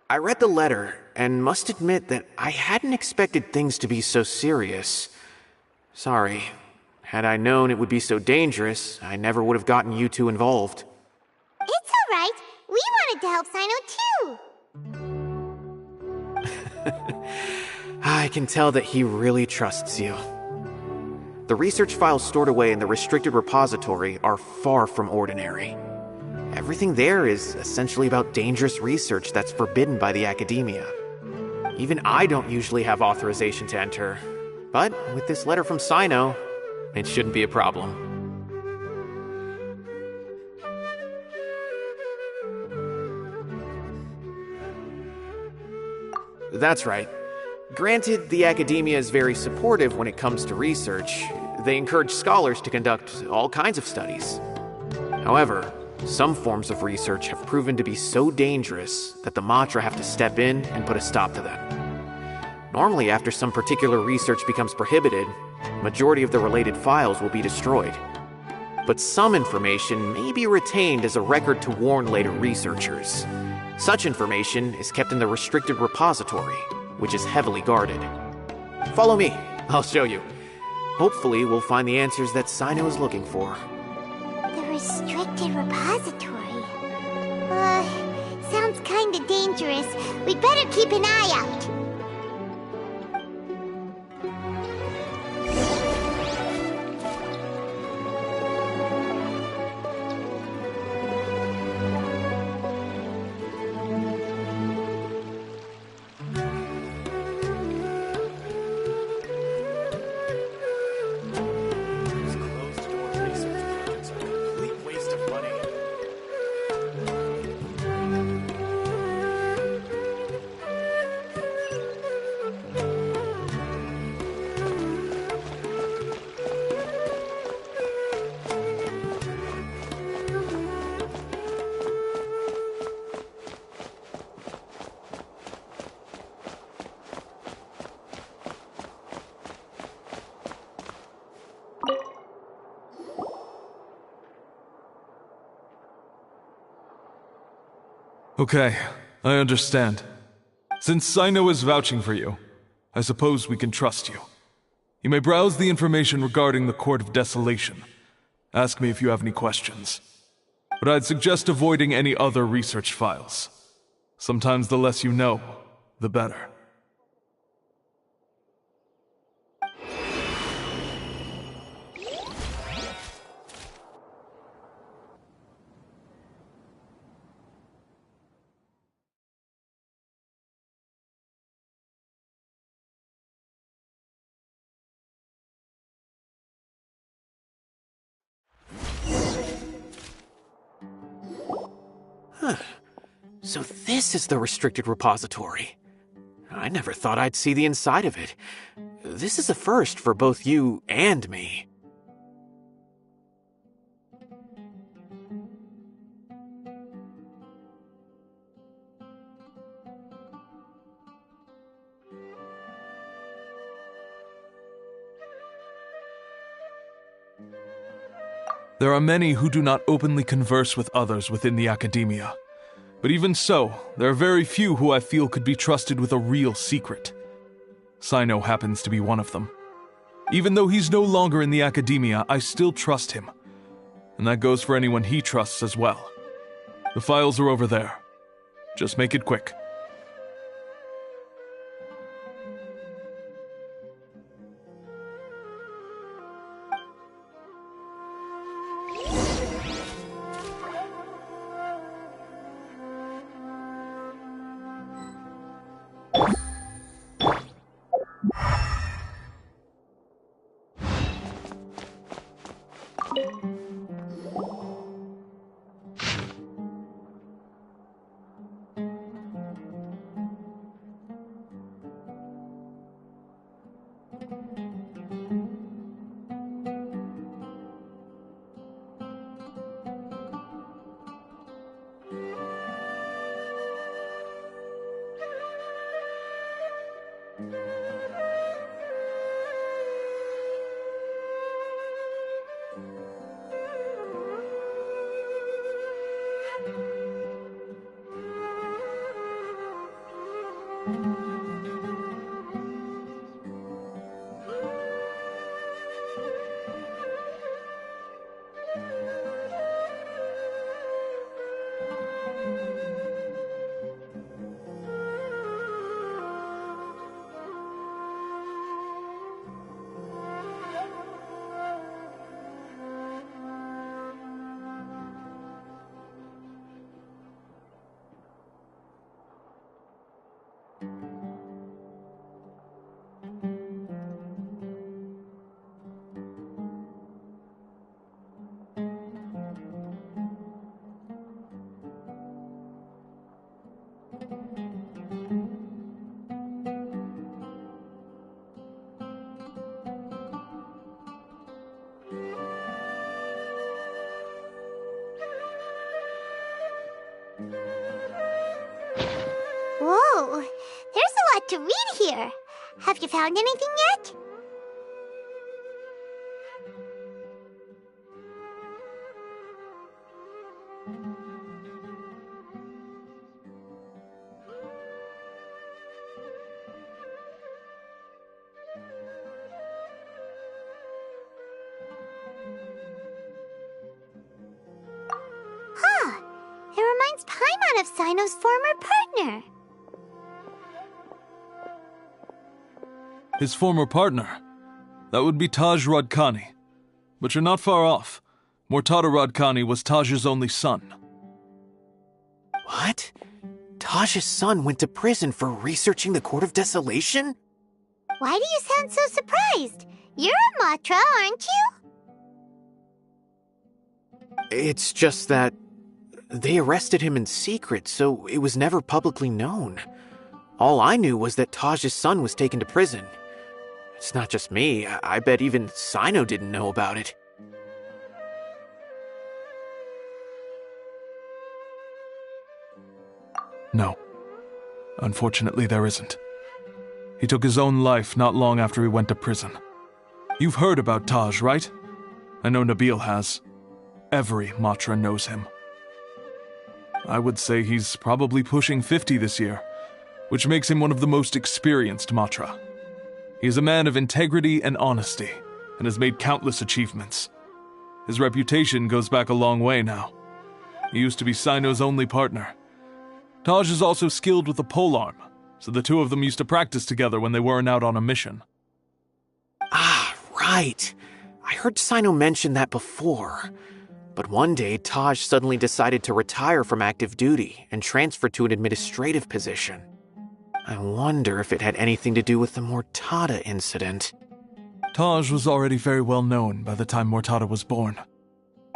Speaker 9: I read the letter, and must admit that I hadn't expected things to be so serious. Sorry. Had I known it would be so dangerous, I never would have gotten you two involved.
Speaker 6: It's alright. We wanted to help Sino too.
Speaker 9: I can tell that he really trusts you. The research files stored away in the restricted repository are far from ordinary. Everything there is essentially about dangerous research that's forbidden by the academia. Even I don't usually have authorization to enter, but with this letter from Sino, it shouldn't be a problem. That's right. Granted, the academia is very supportive when it comes to research. They encourage scholars to conduct all kinds of studies. However, some forms of research have proven to be so dangerous that the Matra have to step in and put a stop to them. Normally, after some particular research becomes prohibited, majority of the related files will be destroyed. But some information may be retained as a record to warn later researchers. Such information is kept in the restricted repository, which is heavily guarded. Follow me, I'll show you. Hopefully, we'll find the answers that Sino is looking for.
Speaker 6: The restricted repository. Sounds kinda dangerous. We'd better keep an eye out.
Speaker 16: Okay, I understand. Since Sino is vouching for you, I suppose we can trust you. You may browse the information regarding the Court of Desolation. Ask me if you have any questions. But I'd suggest avoiding any other research files. Sometimes the less you know, the better.
Speaker 9: So this is the restricted repository. I never thought I'd see the inside of it. This is a first for both you and me.
Speaker 16: There are many who do not openly converse with others within the academia. But even so, there are very few who I feel could be trusted with a real secret. Sino happens to be one of them. Even though he's no longer in the academia, I still trust him. And that goes for anyone he trusts as well. The files are over there. Just make it quick.
Speaker 6: Whoa, there's a lot to read here. Have you found anything yet? Huh, it reminds Paimon of Sino's former partner.
Speaker 16: His former partner? That would be Taj Radkani. But you're not far off. Mortada Radkani was Taj's only son.
Speaker 9: What? Taj's son went to prison for researching the Court of Desolation?
Speaker 6: Why do you sound so surprised? You're a Matra, aren't you?
Speaker 9: It's just that they arrested him in secret, so it was never publicly known. All I knew was that Taj's son was taken to prison. It's not just me. I bet even Sino didn't know about it.
Speaker 16: No. Unfortunately, there isn't. He took his own life not long after he went to prison. You've heard about Taj, right? I know Nabil has. Every Matra knows him. I would say he's probably pushing 50 this year, which makes him one of the most experienced Matra. He is a man of integrity and honesty, and has made countless achievements. His reputation goes back a long way now. He used to be Sino's only partner. Taj is also skilled with the polearm, so the two of them used to practice together when they weren't out on a mission.
Speaker 9: Ah, right. I heard Sino mention that before. But one day, Taj suddenly decided to retire from active duty and transfer to an administrative position. I wonder if it had anything to do with the Mortada incident.
Speaker 16: Taj was already very well known by the time Mortada was born.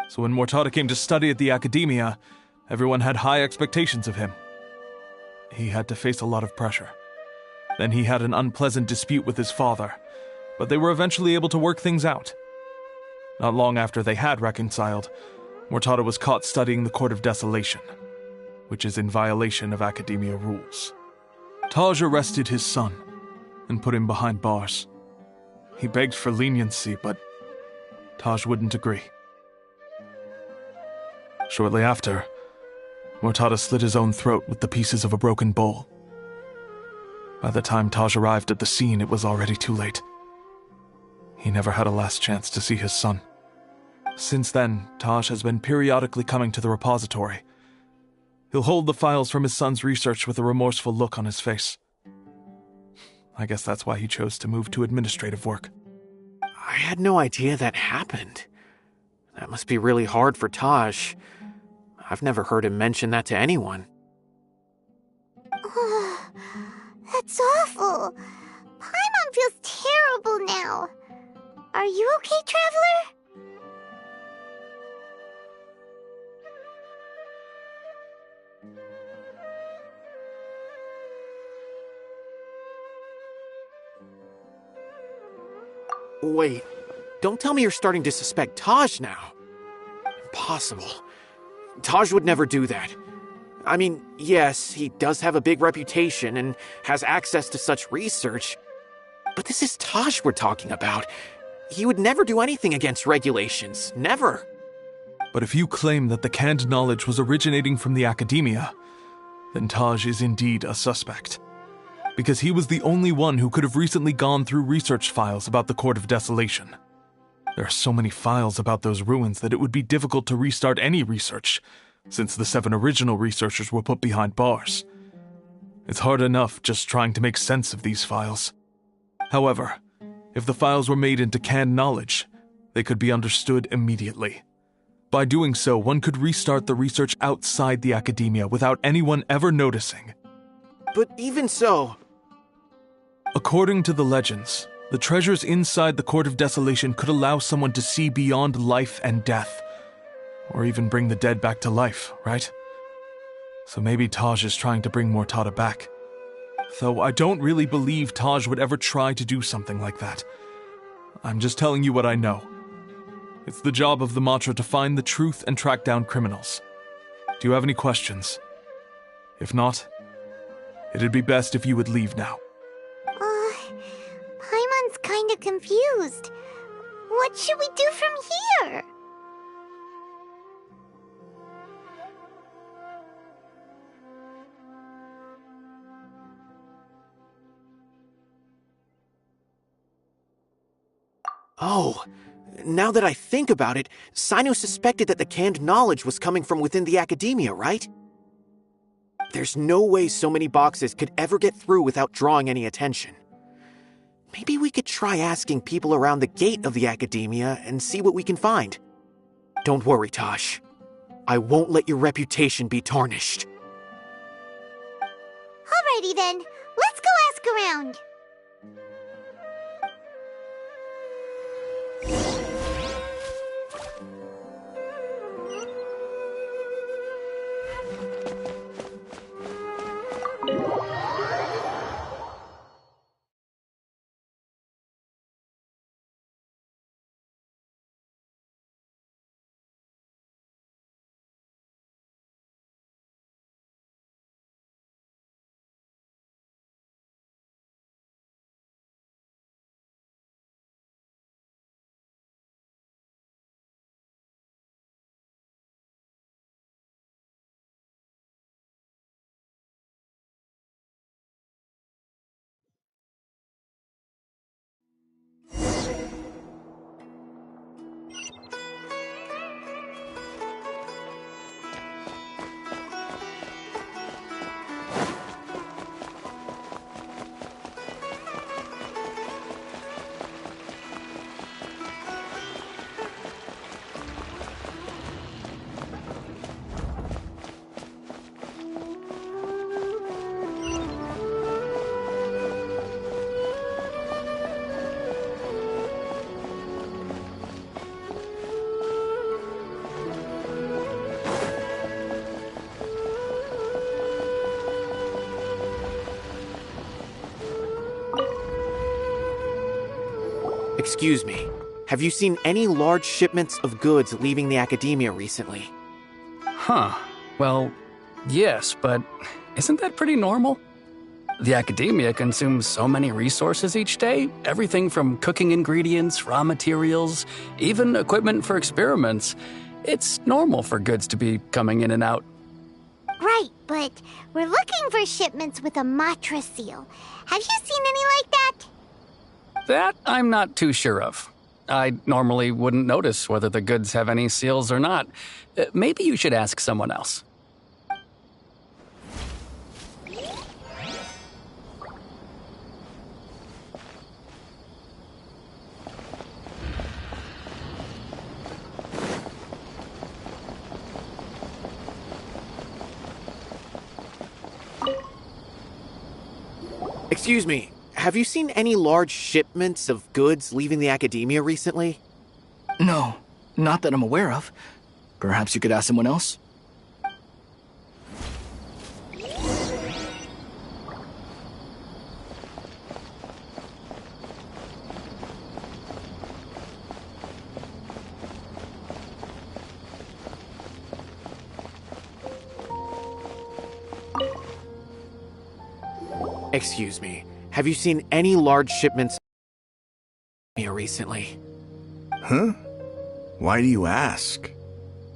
Speaker 16: So when Mortada came to study at the academia, everyone had high expectations of him. He had to face a lot of pressure. Then he had an unpleasant dispute with his father, but they were eventually able to work things out. Not long after they had reconciled, Mortada was caught studying the Court of Desolation, which is in violation of academia rules. Taj arrested his son and put him behind bars. He begged for leniency, but Taj wouldn't agree. Shortly after, Mortada slit his own throat with the pieces of a broken bowl. By the time Taj arrived at the scene, it was already too late. He never had a last chance to see his son. Since then, Taj has been periodically coming to the repository. He'll hold the files from his son's research with a remorseful look on his face. I guess that's why he chose to move to administrative work.
Speaker 9: I had no idea that happened. That must be really hard for Taj. I've never heard him mention that to anyone.
Speaker 6: Oh, that's awful. Paimon feels terrible now. Are you okay, Traveler?
Speaker 9: Wait, don't tell me you're starting to suspect Taj now. Impossible. Taj would never do that. I mean, yes, he does have a big reputation and has access to such research, but this is Taj we're talking about. He would never do anything against regulations. Never.
Speaker 16: But if you claim that the canned knowledge was originating from the academia, then Taj is indeed a suspect. Because he was the only one who could have recently gone through research files about the Court of Desolation. There are so many files about those ruins that it would be difficult to restart any research, since the 7 original researchers were put behind bars. It's hard enough just trying to make sense of these files. However, if the files were made into canned knowledge, they could be understood immediately. By doing so, one could restart the research outside the academia without anyone ever noticing.
Speaker 9: But even so...
Speaker 16: According to the legends, the treasures inside the Court of Desolation could allow someone to see beyond life and death, or even bring the dead back to life, right? So maybe Taj is trying to bring Mortada back. Though I don't really believe Taj would ever try to do something like that. I'm just telling you what I know. It's the job of the Matra to find the truth and track down criminals. Do you have any questions? If not, it'd be best if you would leave now.
Speaker 6: Paimon's kinda confused. What should we do from here?
Speaker 9: Oh, now that I think about it, Sino suspected that the canned knowledge was coming from within the academia, right? There's no way so many boxes could ever get through without drawing any attention. Maybe we could try asking people around the gate of the academia and see what we can find. Don't worry, Tosh. I won't let your reputation be tarnished.
Speaker 6: Alrighty then, let's go ask around.
Speaker 9: Excuse me, have you seen any large shipments of goods leaving the academia recently?
Speaker 17: Huh. Well, yes, but isn't that pretty normal? The academia consumes so many resources each day, everything from cooking ingredients, raw materials, even equipment for experiments. It's normal for goods to be coming in and out.
Speaker 6: Right, but we're looking for shipments with a Matra seal. Have you seen any like that?
Speaker 17: That I'm not too sure of. I normally wouldn't notice whether the goods have any seals or not. Maybe you should ask someone else.
Speaker 9: Excuse me, have you seen any large shipments of goods leaving the academia recently?
Speaker 18: No, not that I'm aware of. Perhaps you could ask someone else?
Speaker 9: Excuse me, have you seen any large shipments here recently?
Speaker 3: Huh? Why do you ask?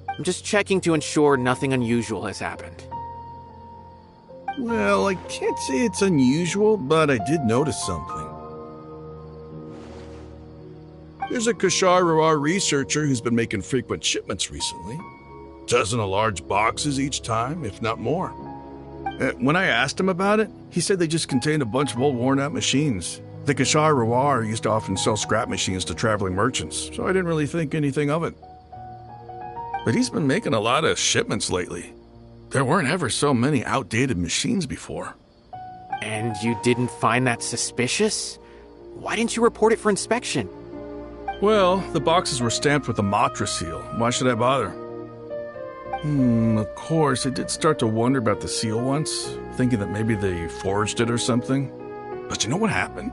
Speaker 9: I'm just checking to ensure nothing unusual has happened.
Speaker 3: Well, I can't say it's unusual, but I did notice something. There's a Kashar researcher who's been making frequent shipments recently. Dozen of large boxes each time, if not more. When I asked him about it, he said they just contained a bunch of old worn-out machines. The Kashar used to often sell scrap machines to traveling merchants, so I didn't really think anything of it. But he's been making a lot of shipments lately. There weren't ever so many outdated machines before.
Speaker 9: And you didn't find that suspicious? Why didn't you report it for inspection?
Speaker 3: Well, the boxes were stamped with a Matra seal. Why should I bother? Of course, I did start to wonder about the seal once, thinking that maybe they forged it or something. But you know what happened?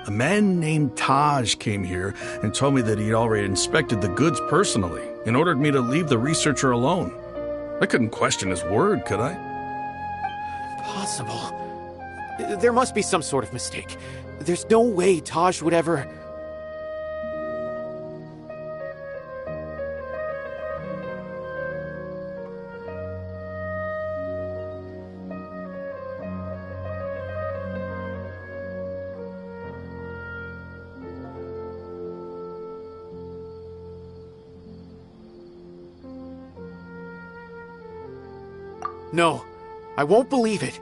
Speaker 3: A man named Taj came here and told me that he'd already inspected the goods personally and ordered me to leave the researcher alone. I couldn't question his word, could I?
Speaker 9: Impossible. There must be some sort of mistake. There's no way Taj would ever... No, I won't believe it.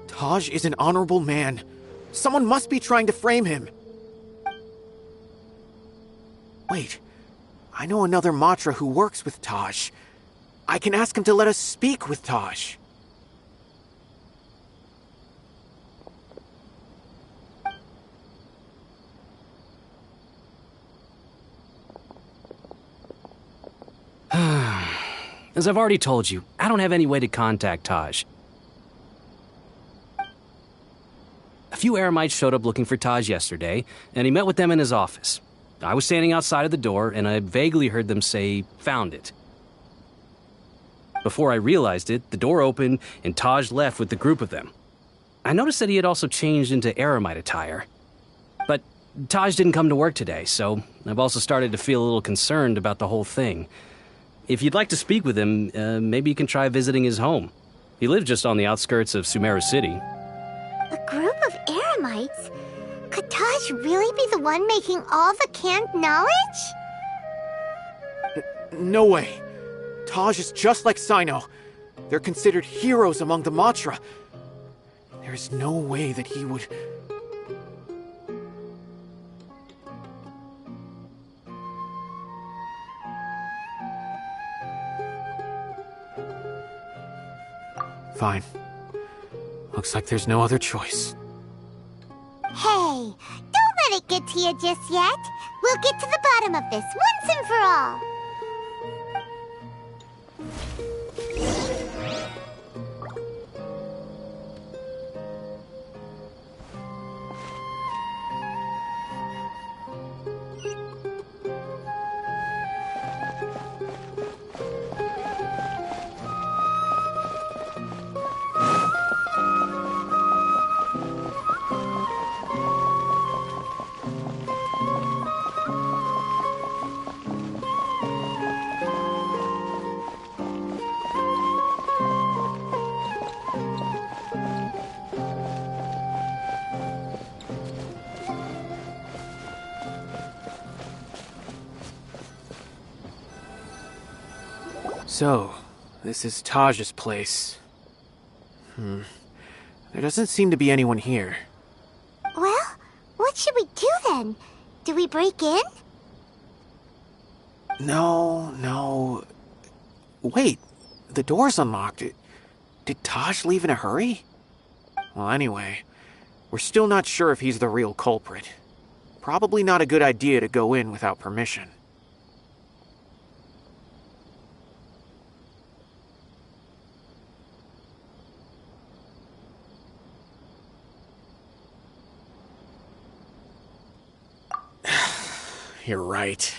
Speaker 9: Taj is an honorable man. Someone must be trying to frame him. Wait, I know another Matra who works with Taj. I can ask him to let us speak with Taj.
Speaker 19: As I've already told you, I don't have any way to contact Taj. A few Eremites showed up looking for Taj yesterday, and he met with them in his office. I was standing outside of the door, and I vaguely heard them say, "Found it." Before I realized it, the door opened, and Taj left with the group of them. I noticed that he had also changed into Eremite attire. But Taj didn't come to work today, so I've also started to feel a little concerned about the whole thing. If you'd like to speak with him, maybe you can try visiting his home. He lives just on the outskirts of Sumeru City.
Speaker 6: A group of Eremites? Could Taj really be the one making all the canned knowledge?
Speaker 9: No way. Taj is just like Sino. They're considered heroes among the Matra. There is no way that he would... Fine. Looks like there's no other choice.
Speaker 6: Hey, don't let it get to you just yet. We'll get to the bottom of this once and for all.
Speaker 9: So, this is Taj's place. There doesn't seem to be anyone here.
Speaker 6: Well, what should we do then? Do we break in?
Speaker 9: No. Wait, the door's unlocked. Did Taj leave in a hurry? Well, anyway, we're still not sure if he's the real culprit. Probably not a good idea to go in without permission. You're right.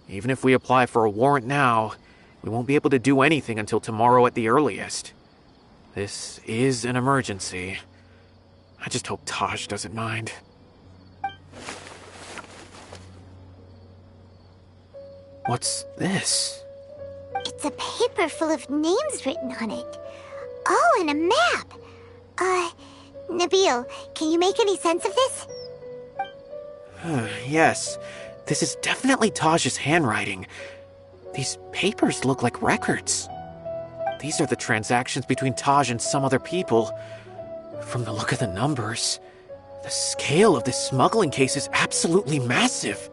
Speaker 9: Even if we apply for a warrant now, we won't be able to do anything until tomorrow at the earliest. This is an emergency. I just hope Taj doesn't mind. What's this?
Speaker 6: It's a paper full of names written on it. Oh, and a map. Nabil, can you make any sense of this?
Speaker 9: Yes, this is definitely Taj's handwriting. These papers look like records. These are the transactions between Taj and some other people. From the look of the numbers, the scale of this smuggling case is absolutely massive.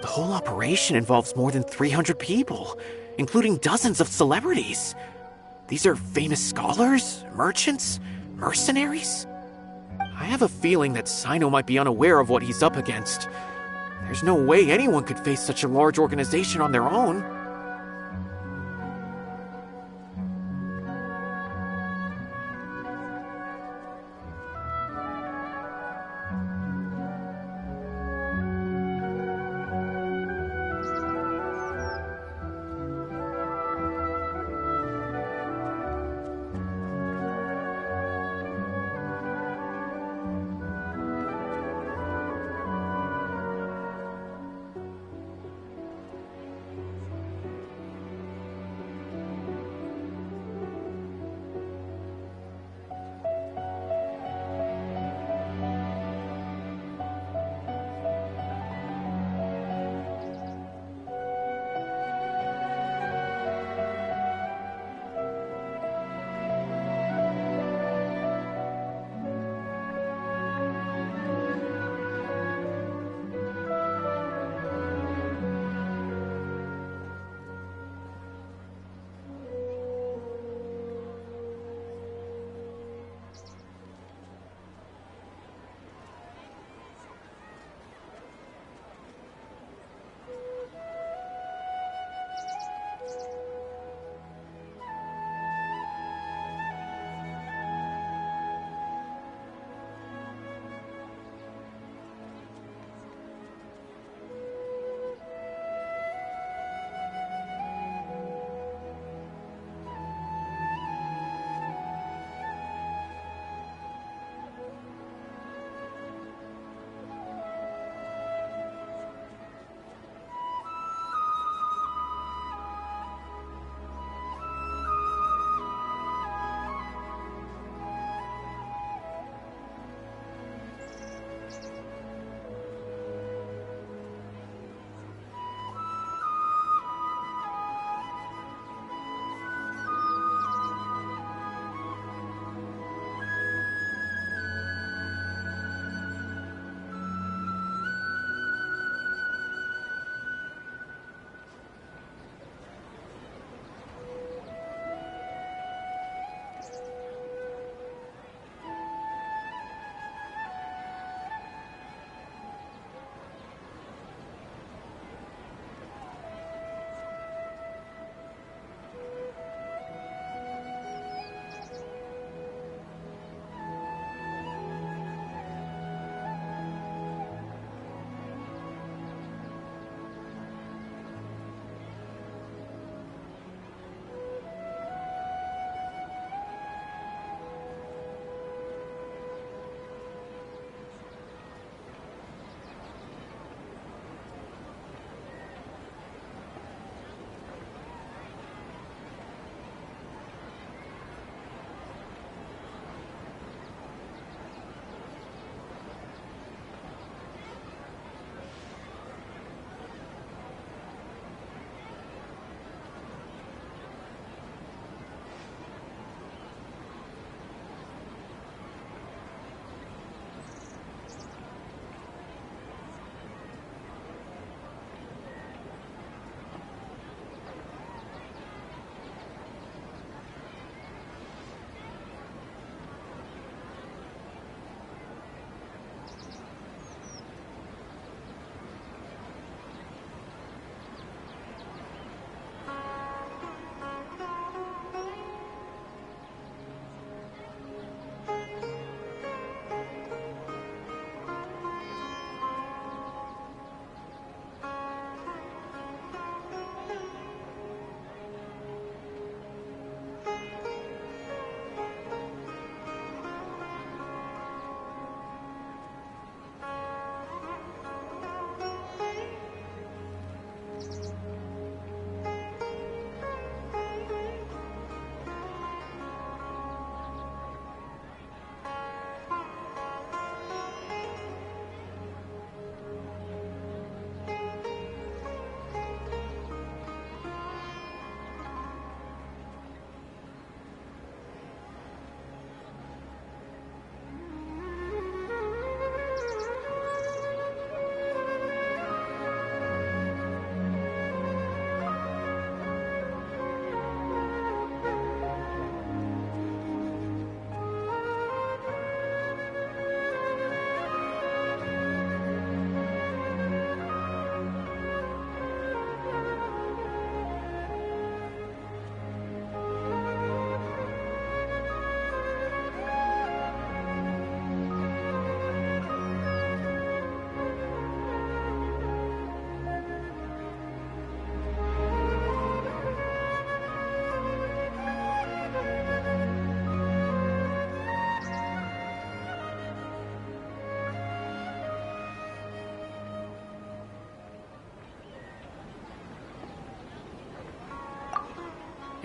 Speaker 9: The whole operation involves more than 300 people, including dozens of celebrities. These are famous scholars, merchants, mercenaries. I have a feeling that Sino might be unaware of what he's up against. There's no way anyone could face such a large organization on their own.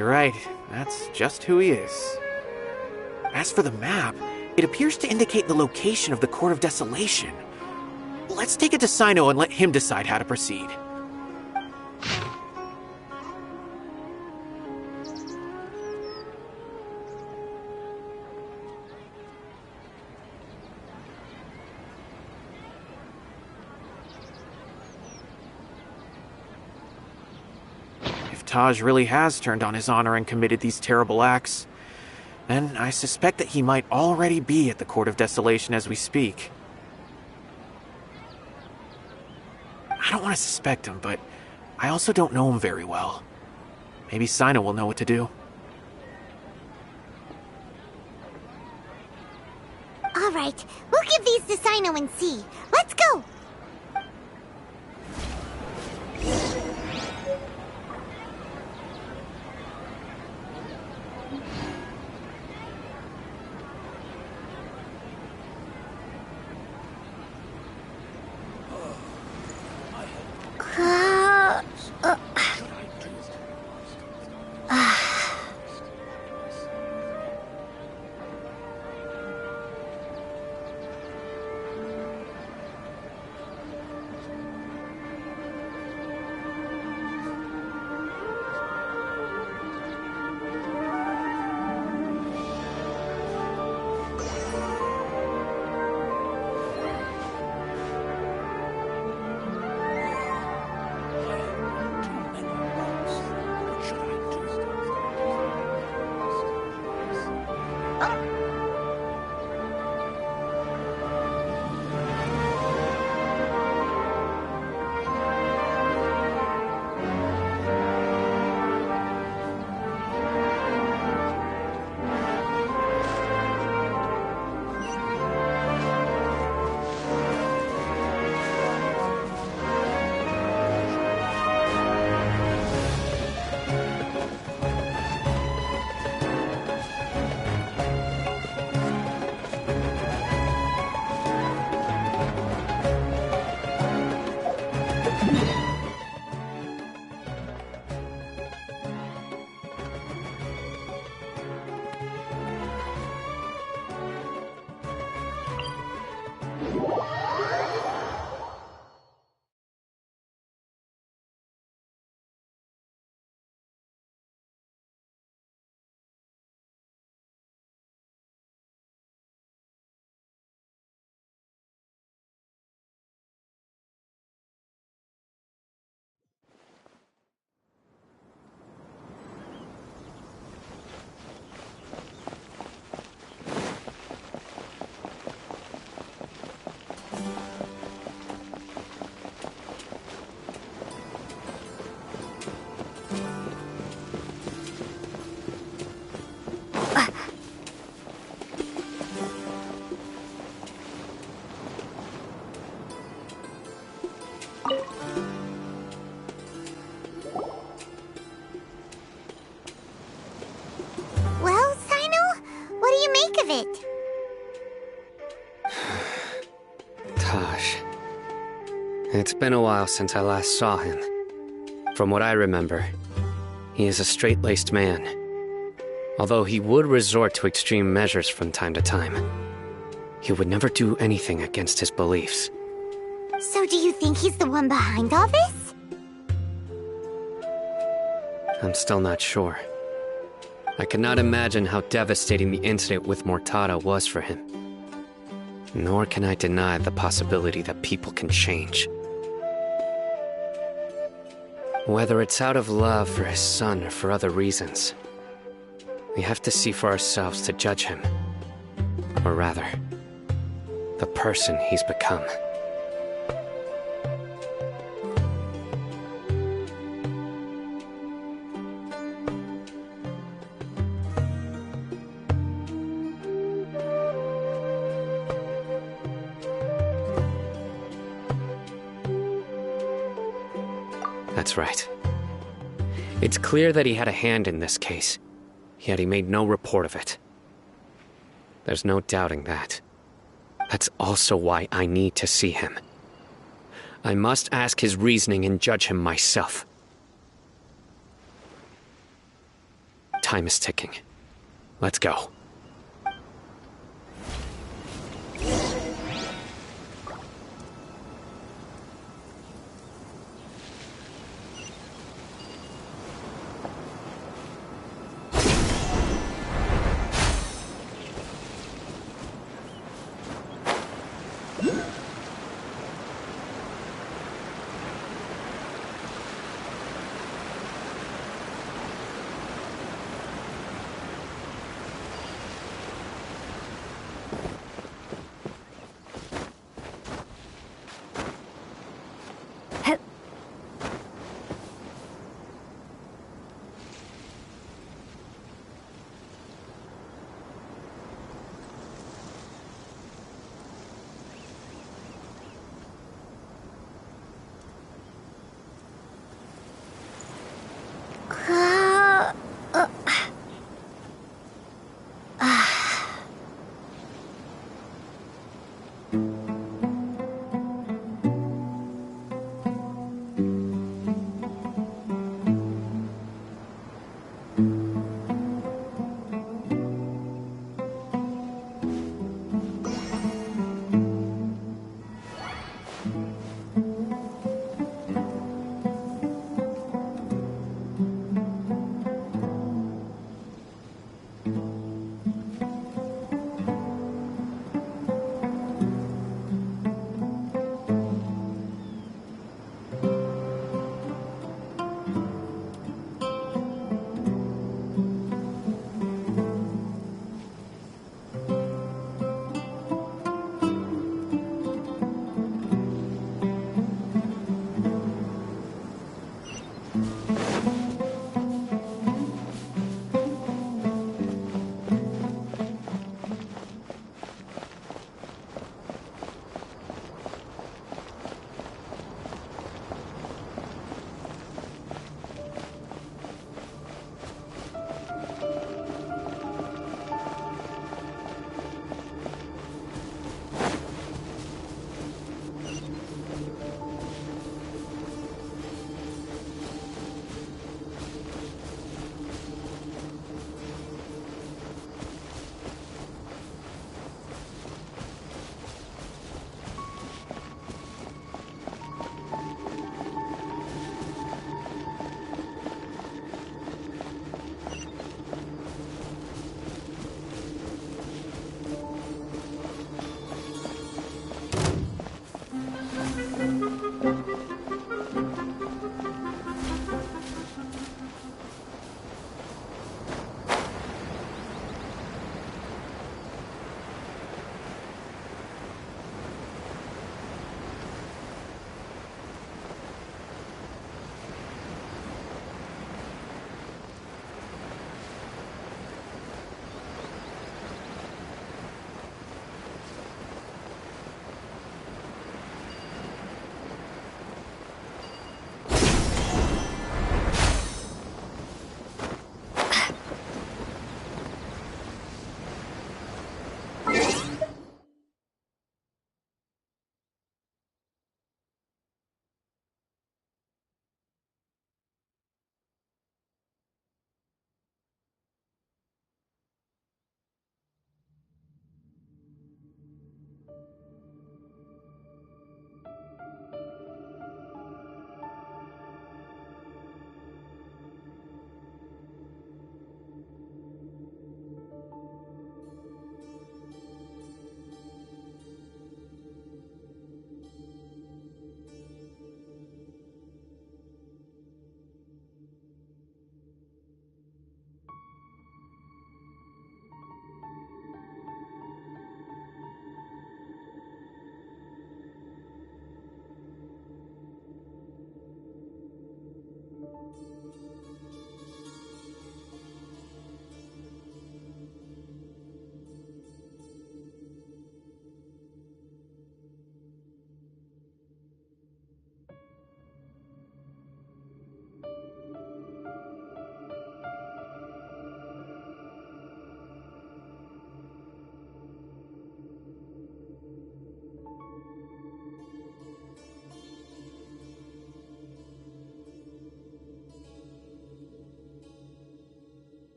Speaker 9: You're right, that's just who he is. As for the map, it appears to indicate the location of the Court of Desolation. Let's take it to Sino and let him decide how to proceed. If Taj really has turned on his honor and committed these terrible acts, then I suspect that he might already be at the Court of Desolation as we speak. I don't want to suspect him, but I also don't know him very well. Maybe Sino will know what to do.
Speaker 6: All right, we'll give these to Sino and see. Let's go! Well, Sino, what do you make of it?
Speaker 4: Taj. It's been a while since I last saw him. From what I remember, he is a straight-laced man. Although he would resort to extreme measures from time to time, he would never do anything against his beliefs.
Speaker 6: So do you think he's the one behind all this?
Speaker 4: I'm still not sure. I cannot imagine how devastating the incident with Mortada was for him. Nor can I deny the possibility that people can change. Whether it's out of love for his son or for other reasons, we have to see for ourselves to judge him. Or rather, the person he's become. That's right. It's clear that he had a hand in this case, yet he made no report of it. There's no doubting that. That's also why I need to see him. I must ask his reasoning and judge him myself. time is ticking. Let's go.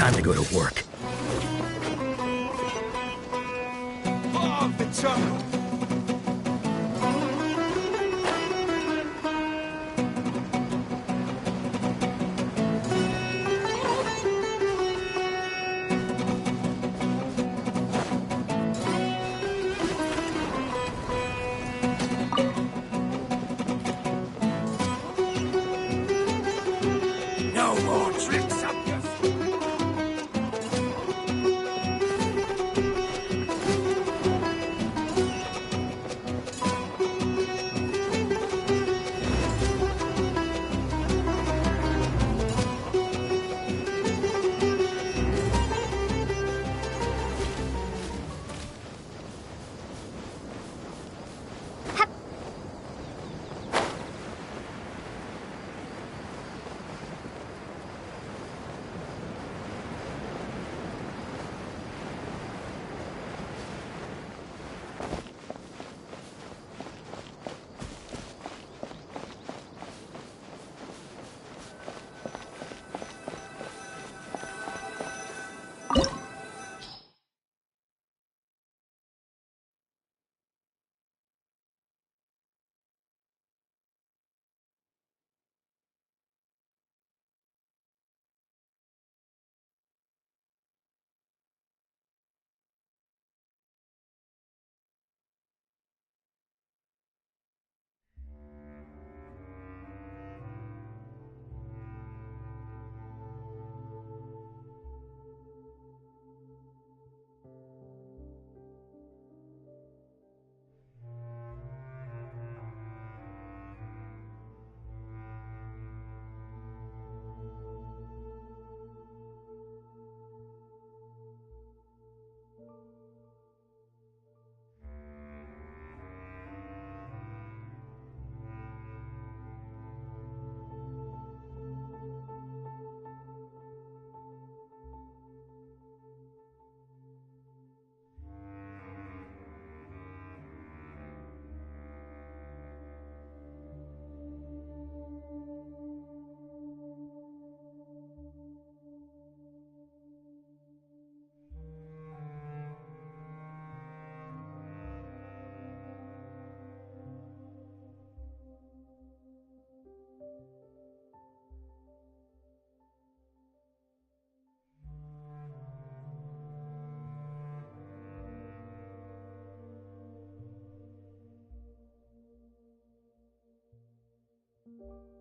Speaker 18: Time to go to work.
Speaker 1: Oh, the child!
Speaker 3: No more tricks up your
Speaker 6: you.